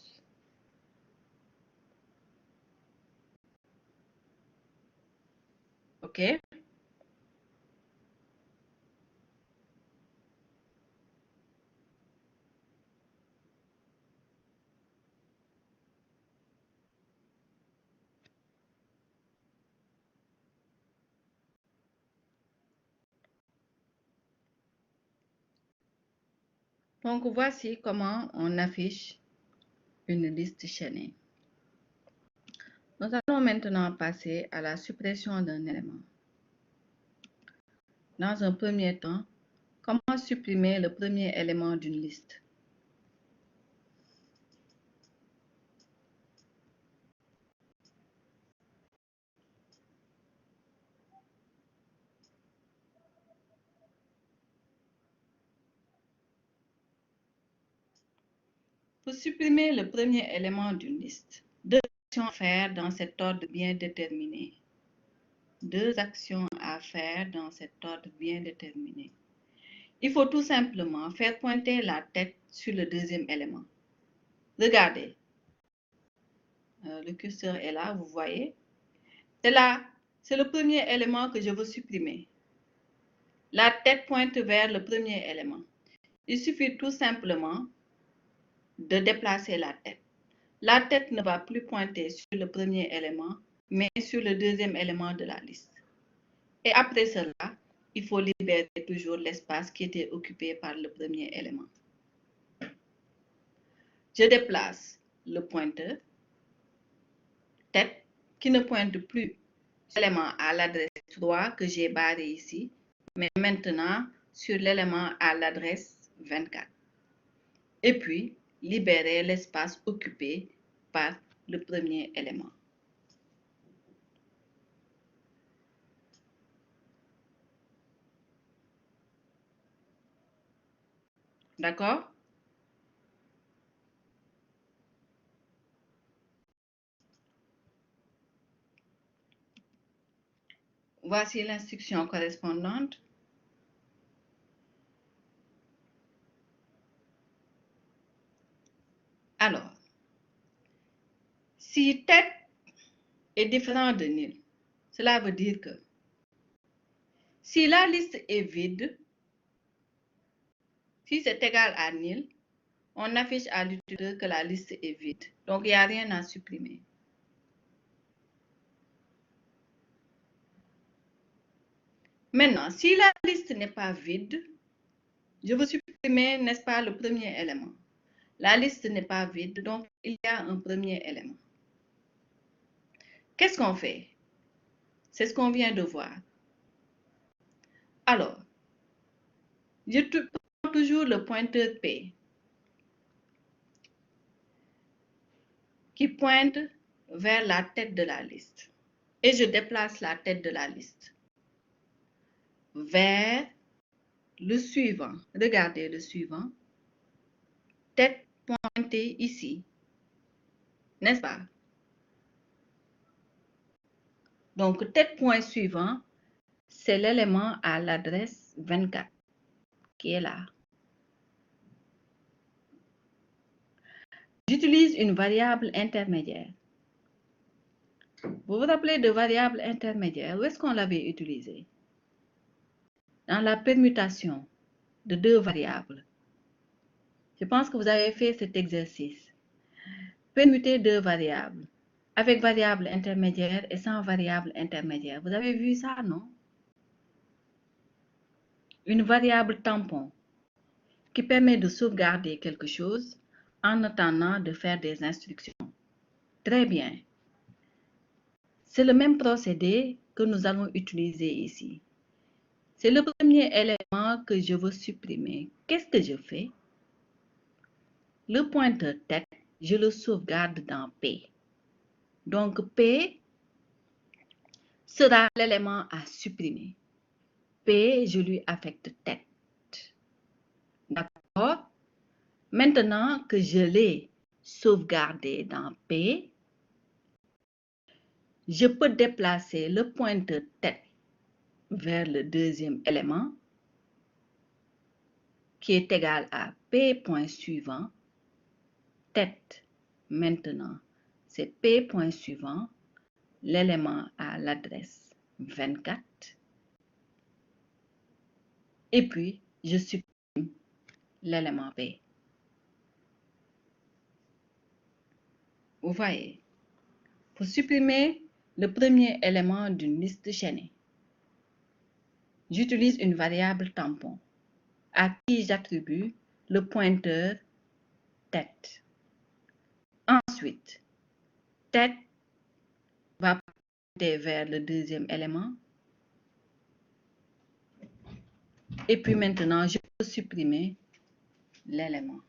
OK? Donc, voici comment on affiche une liste chaînée. Nous allons maintenant passer à la suppression d'un élément. Dans un premier temps, comment supprimer le premier élément d'une liste? Pour supprimer le premier élément d'une liste, deux actions à faire dans cet ordre bien déterminé. Deux actions à faire dans cet ordre bien déterminé. Il faut tout simplement faire pointer la tête sur le deuxième élément. Regardez. Le curseur est là, vous voyez. C'est là, c'est le premier élément que je veux supprimer. La tête pointe vers le premier élément. Il suffit tout simplement de déplacer la tête. La tête ne va plus pointer sur le premier élément, mais sur le deuxième élément de la liste. Et après cela, il faut libérer toujours l'espace qui était occupé par le premier élément. Je déplace le pointeur, tête, qui ne pointe plus sur l'élément à l'adresse 3 que j'ai barré ici, mais maintenant sur l'élément à l'adresse 24. Et puis, libérer l'espace occupé par le premier élément. D'accord? Voici l'instruction correspondante. Alors, si tête est différent de nil, cela veut dire que si la liste est vide, si c'est égal à nil, on affiche à l'utilisateur que la liste est vide. Donc, il n'y a rien à supprimer. Maintenant, si la liste n'est pas vide, je veux supprimer, n'est-ce pas, le premier élément. La liste n'est pas vide, donc il y a un premier élément. Qu'est-ce qu'on fait? C'est ce qu'on vient de voir. Alors, je prends toujours le pointeur P qui pointe vers la tête de la liste. Et je déplace la tête de la liste vers le suivant. Regardez le suivant. Tête pointée ici. N'est-ce pas? Donc, tête point suivant, c'est l'élément à l'adresse 24 qui est là. J'utilise une variable intermédiaire. Vous vous rappelez de variable intermédiaire? Où est-ce qu'on l'avait utilisée? Dans la permutation de deux variables. Je pense que vous avez fait cet exercice. Permuter deux variables avec variable intermédiaire et sans variable intermédiaire. Vous avez vu ça, non? Une variable tampon qui permet de sauvegarder quelque chose en attendant de faire des instructions. Très bien. C'est le même procédé que nous allons utiliser ici. C'est le premier élément que je veux supprimer. Qu'est-ce que je fais? Le pointeur tête, je le sauvegarde dans P. Donc, P sera l'élément à supprimer. P, je lui affecte tête. D'accord? Maintenant que je l'ai sauvegardé dans P, je peux déplacer le pointeur tête vers le deuxième élément qui est égal à P point suivant, tête. Maintenant, c'est P point suivant, l'élément à l'adresse 24. Et puis, je supprime l'élément P. Vous voyez, pour supprimer le premier élément d'une liste chaînée, j'utilise une variable tampon à qui j'attribue le pointeur tête. Ensuite, tête va pointer vers le deuxième élément. Et puis maintenant, je peux supprimer l'élément.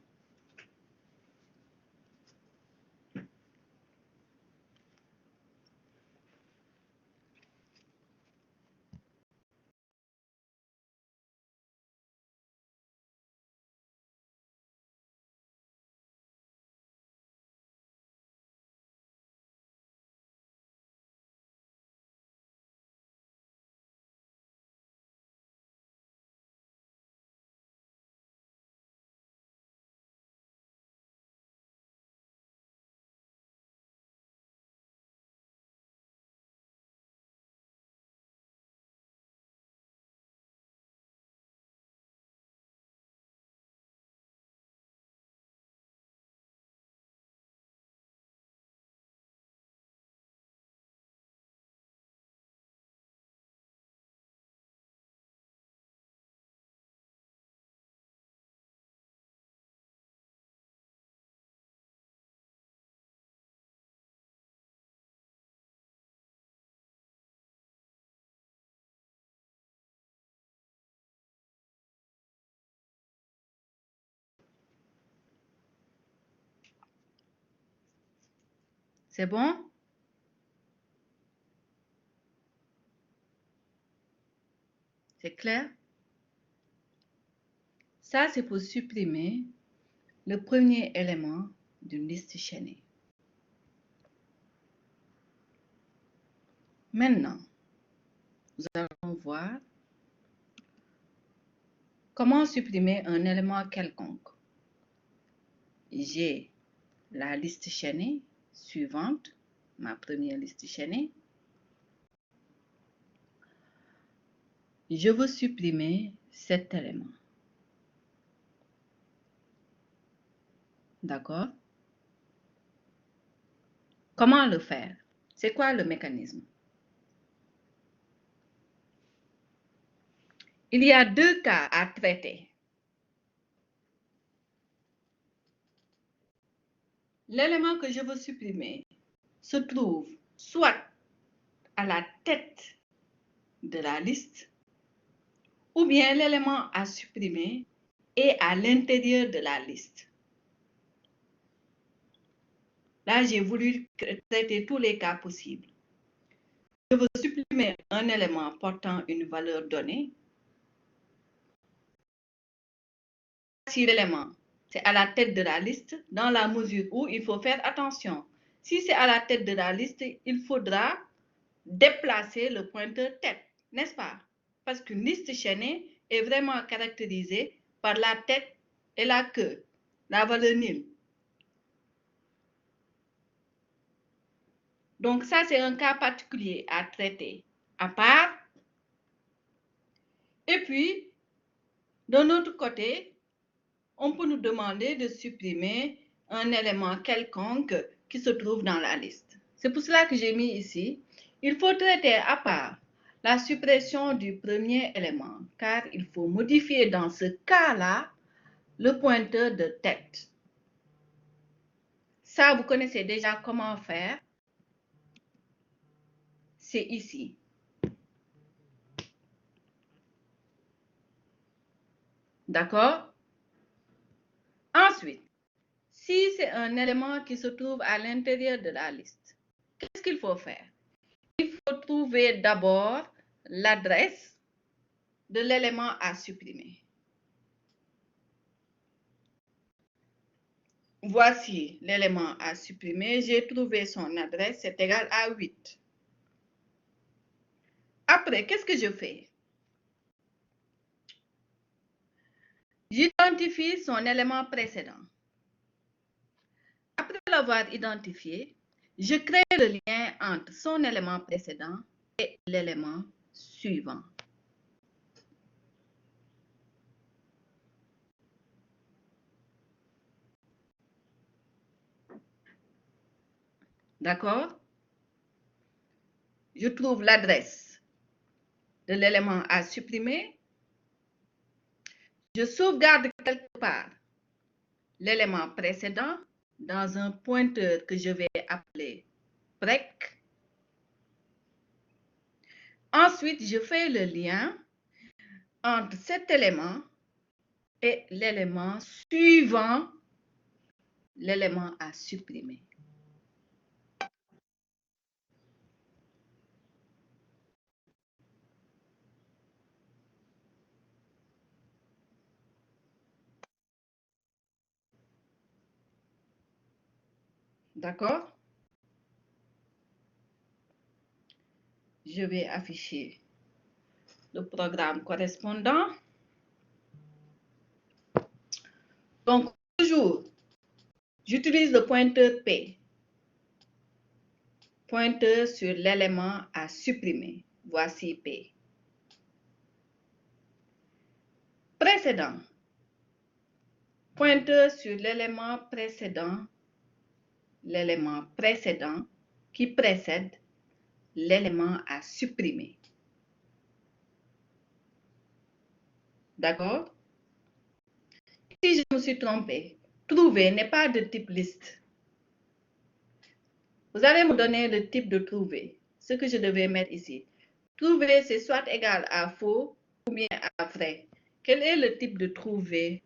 C'est bon? C'est clair? Ça, c'est pour supprimer le premier élément d'une liste chaînée. Maintenant, nous allons voir comment supprimer un élément quelconque. J'ai la liste chaînée suivante, ma première liste chaînée. Je veux supprimer cet élément. D'accord? Comment le faire? C'est quoi le mécanisme? Il y a deux cas à traiter. L'élément que je veux supprimer se trouve soit à la tête de la liste, ou bien l'élément à supprimer est à l'intérieur de la liste. Là, j'ai voulu traiter tous les cas possibles. Je veux supprimer un élément portant une valeur donnée. Si l'élément, c'est à la tête de la liste, dans la mesure où il faut faire attention. Si c'est à la tête de la liste, il faudra déplacer le pointeur tête, n'est-ce pas? Parce qu'une liste chaînée est vraiment caractérisée par la tête et la queue, la valeur nulle. Donc ça, c'est un cas particulier à traiter à part. Et puis, d'un autre côté, on peut nous demander de supprimer un élément quelconque qui se trouve dans la liste. C'est pour cela que j'ai mis ici, il faut traiter à part la suppression du premier élément, car il faut modifier dans ce cas-là le pointeur de tête. Ça, vous connaissez déjà comment faire. C'est ici. D'accord? Ensuite, si c'est un élément qui se trouve à l'intérieur de la liste, qu'est-ce qu'il faut faire? Il faut trouver d'abord l'adresse de l'élément à supprimer. Voici l'élément à supprimer. J'ai trouvé son adresse, c'est égal à 8. Après, qu'est-ce que je fais? J'identifie son élément précédent. Après l'avoir identifié, je crée le lien entre son élément précédent et l'élément suivant. D'accord? Je trouve l'adresse de l'élément à supprimer. Je sauvegarde quelque part l'élément précédent dans un pointeur que je vais appeler break. Ensuite, je fais le lien entre cet élément et l'élément suivant l'élément à supprimer. D'accord? Je vais afficher le programme correspondant. Donc, toujours, j'utilise le pointeur P. Pointeur sur l'élément à supprimer. Voici P. Précédent. Pointeur sur l'élément précédent qui précède l'élément à supprimer. D'accord? Si je me suis trompée, trouver n'est pas de type liste. Vous allez me donner le type de trouver, ce que je devais mettre ici. Trouver, c'est soit égal à faux ou bien à vrai. Quel est le type de trouver?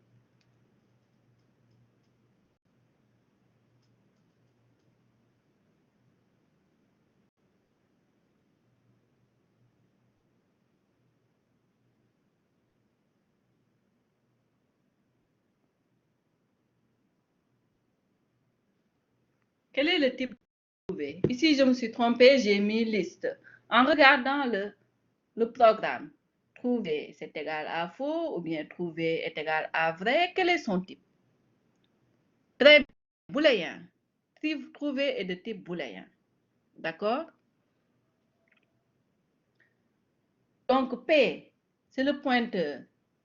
Quel est le type de trouver? Ici, je me suis trompée, j'ai mis liste. En regardant le programme, trouver, c'est égal à faux ou bien trouver est égal à vrai. Quel est son type? Très bien, booléen. Trouver est de type booléen. D'accord? Donc, P, c'est le pointeur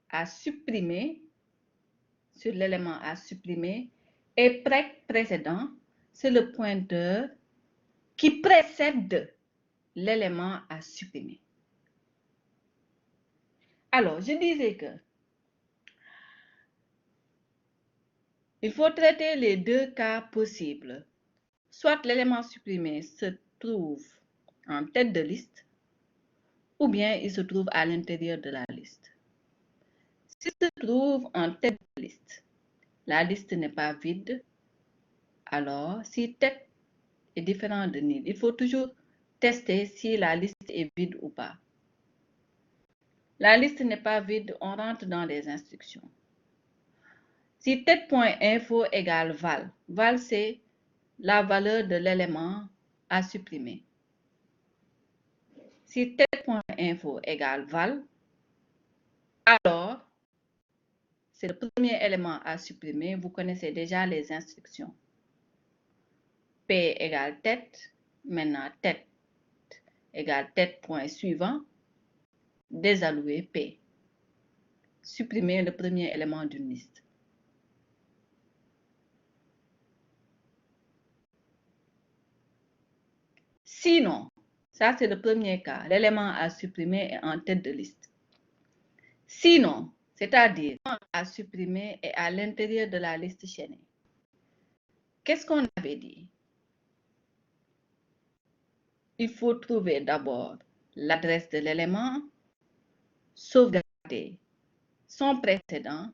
à supprimer sur l'élément à supprimer. Et précédent, c'est le pointeur qui précède l'élément à supprimer. Alors, je disais que il faut traiter les deux cas possibles. Soit l'élément supprimé se trouve en tête de liste, ou bien il se trouve à l'intérieur de la liste. S'il se trouve en tête de liste, la liste n'est pas vide. Alors, si tête est différent de nil, il faut toujours tester si la liste est vide ou pas. La liste n'est pas vide, on rentre dans les instructions. Si tête.info égale val, val c'est la valeur de l'élément à supprimer. Si tête.info égale val, alors c'est le premier élément à supprimer. Vous connaissez déjà les instructions. P égale tête. Maintenant, tête égale tête point suivant. Désallouer P. Supprimer le premier élément d'une liste. Sinon, ça c'est le premier cas. L'élément à supprimer est en tête de liste. Sinon, c'est-à-dire à supprimer est à l'intérieur de la liste chaînée. Qu'est-ce qu'on avait dit? Il faut trouver d'abord l'adresse de l'élément, sauvegarder son précédent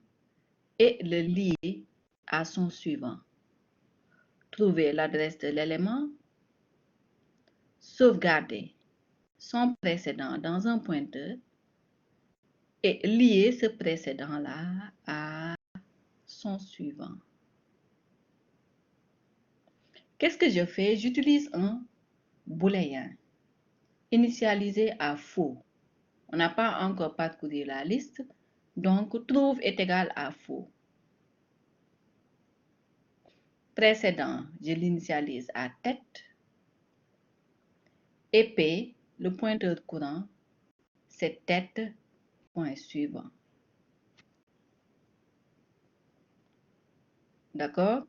et le lier à son suivant. Trouver l'adresse de l'élément, sauvegarder son précédent dans un pointeur et lier ce précédent-là à son suivant. Qu'est-ce que je fais? J'utilise un booléen initialisé à faux. On n'a pas encore parcouru la liste. Donc, trouve est égal à faux. Précédent, je l'initialise à tête. Et P, le pointeur courant, c'est tête, point suivant. D'accord?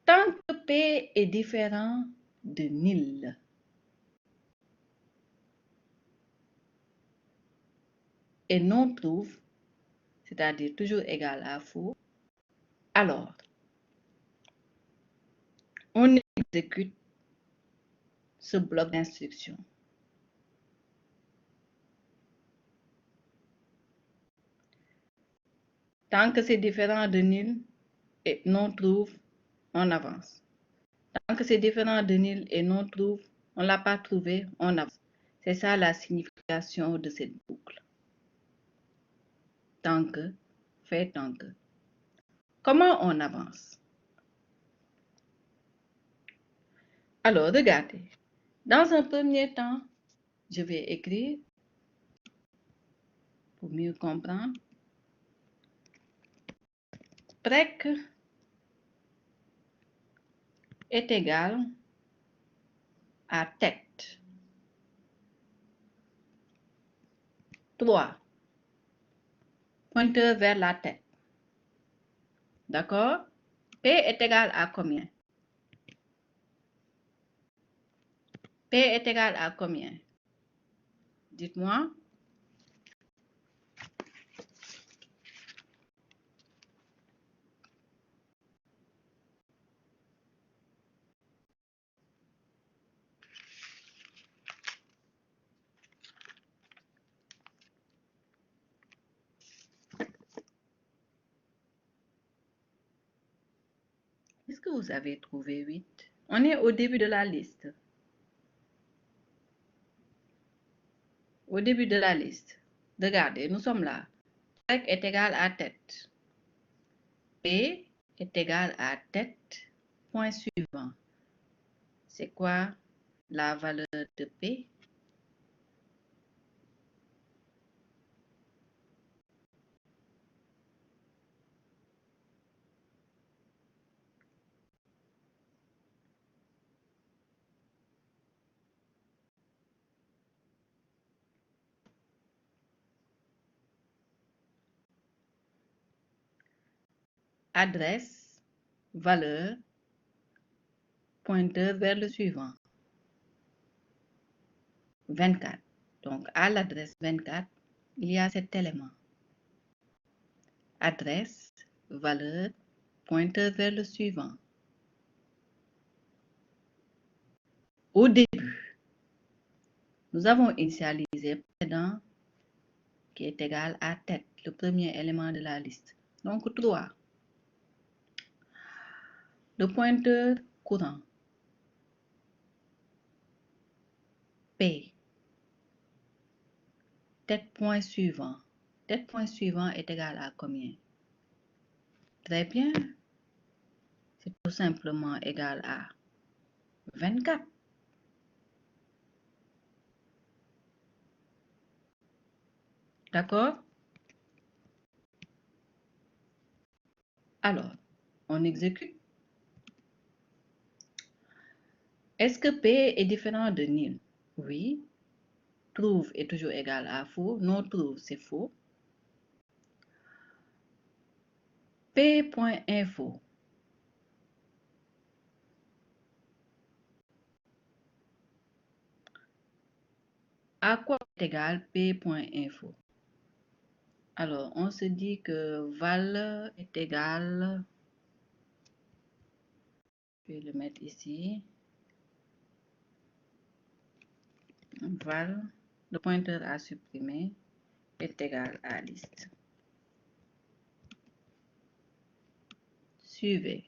Tant que P est différent de nil, et non trouve, c'est-à-dire toujours égal à faux, alors on exécute ce bloc d'instructions. Tant que c'est différent de nil et non trouve, on avance. Tant que c'est différent de nil et non trouve, on ne l'a pas trouvé, on avance. C'est ça la signification de cette boucle. Tant que, fait tant que. Comment on avance? Alors, regardez. Dans un premier temps, je vais écrire pour mieux comprendre. Prec est égal à tête. 3. Pointeur vers la tête. D'accord? P est égal à combien? P est égal à combien? Dites-moi. Est-ce que vous avez trouvé 8? On est au début de la liste. Au début de la liste. Regardez, nous sommes là. Prec est égal à tête. P est égal à tête. Point suivant. C'est quoi la valeur de P? Adresse, valeur, pointeur vers le suivant. 24. Donc, à l'adresse 24, il y a cet élément. Adresse, valeur, pointeur vers le suivant. Au début, nous avons initialisé précédent qui est égal à tête, le premier élément de la liste. Donc, 3. Le pointeur courant. P. Tête point suivant. Tête point suivant est égal à combien? Très bien. C'est tout simplement égal à 24. D'accord? Alors, on exécute. Est-ce que P est différent de nil? Oui. Trouve est toujours égal à faux. Non trouve, c'est faux. P.info. À quoi est égal P.info? Alors, on se dit que val est égal, je vais le mettre ici, val, le pointeur à supprimer, est égal à liste. Suivez.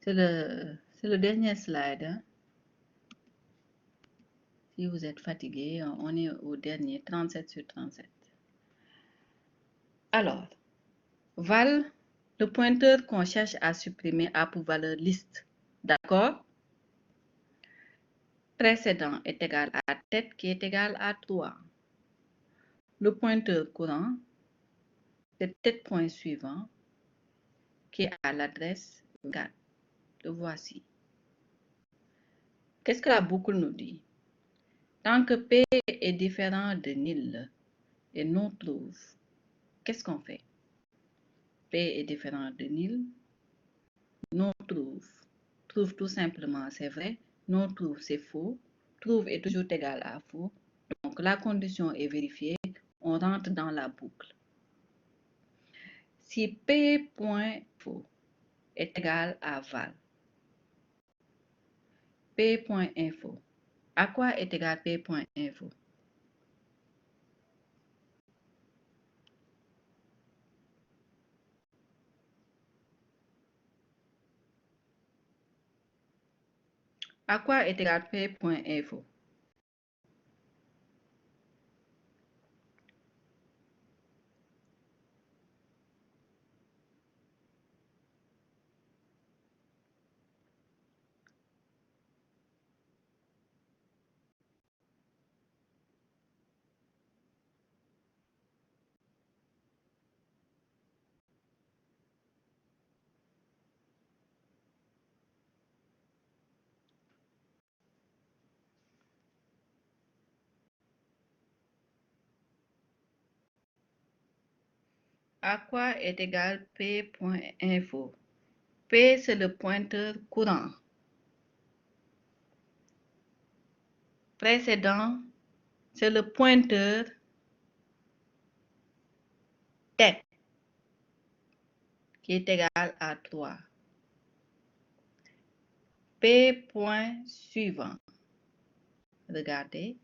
C'est le dernier slide. Hein? Si vous êtes fatigué, on est au dernier, 37 sur 37. Alors, val, le pointeur qu'on cherche à supprimer a pour valeur liste. D'accord? Précédent est égal à tête qui est égal à 3. le pointeur courant, c'est tête point suivant qui est à l'adresse 4. Le voici. Qu'est-ce que la boucle nous dit? Tant que P est différent de nil et non trouve, qu'est-ce qu'on fait? P est différent de nil, non trouve. Trouve tout simplement, c'est vrai. Non trouve, c'est faux. Trouve est toujours égal à faux. Donc la condition est vérifiée. On rentre dans la boucle. Si P.faux est égal à val, P.info, à quoi est égal P.info? À quoi est égal P.info? À quoi est égal P.info? P, c'est le pointeur courant. Précédent, c'est le pointeur tête qui est égal à 3. P point suivant, regardez,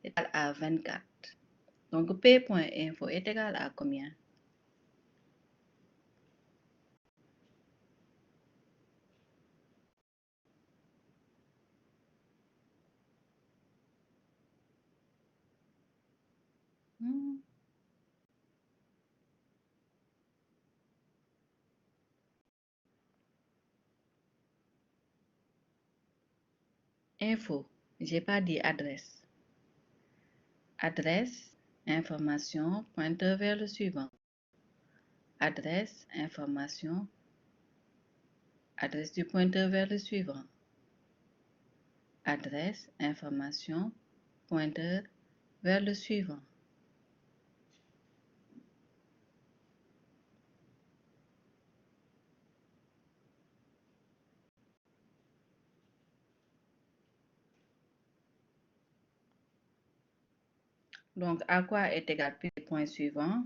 est égal à 24. Donc P.info est égal à combien? Info, j'ai pas dit adresse. Adresse, information, pointeur vers le suivant. Adresse, information, adresse du pointeur vers le suivant. Adresse, information, pointeur vers le suivant. Donc, à quoi est égal P point suivant?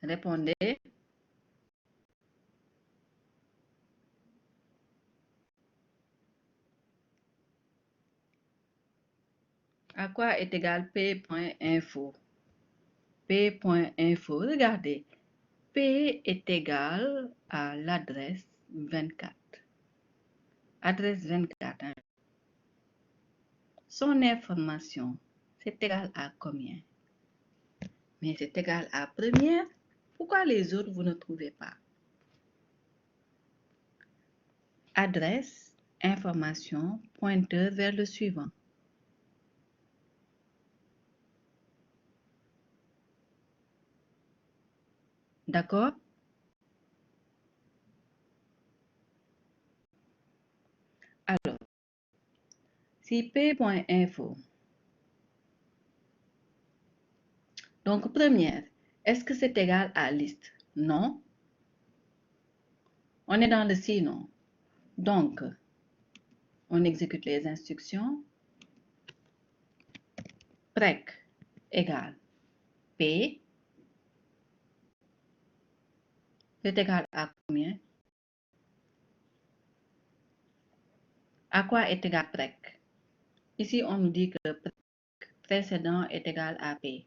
Répondez. À quoi est égal P.info? P.info, regardez. P est égal à l'adresse 24. Adresse 24. Hein? Son information, c'est égal à combien? Mais c'est égal à première. Pourquoi les autres, vous ne trouvez pas? Adresse, information, pointeur vers le suivant. D'accord? Alors, si P.info, donc première, est-ce que c'est égal à liste? Non. On est dans le sinon. Donc, on exécute les instructions. Prec égale P. C'est égal à combien? À quoi est égal PREC? Ici, on nous dit que précédent est égal à P.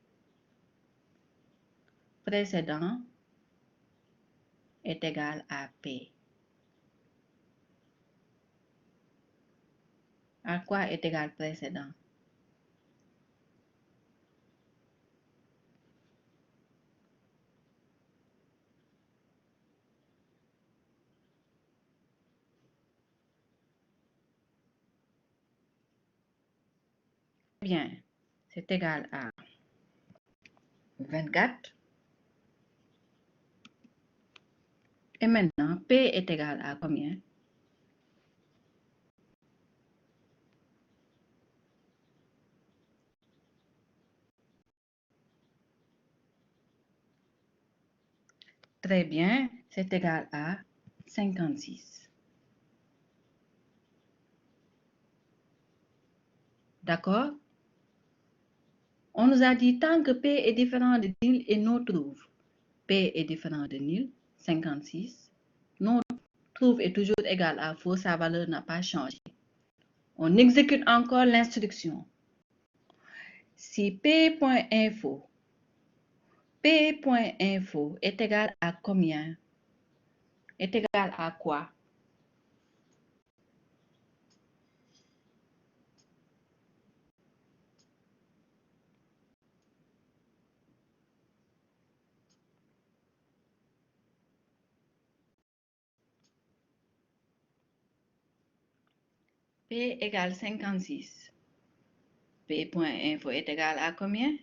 Précédent est égal à P. À quoi est égal précédent? Bien, c'est égal à 24. Et maintenant, P est égal à combien? Très bien, c'est égal à 56. D'accord? On nous a dit tant que P est différent de nil et non trouve. P est différent de nil, 56. Non trouve est toujours égal à faux, sa valeur n'a pas changé. On exécute encore l'instruction. Si P.info est égal à combien? Est égal à quoi? P égale 56. P.info est égal à combien?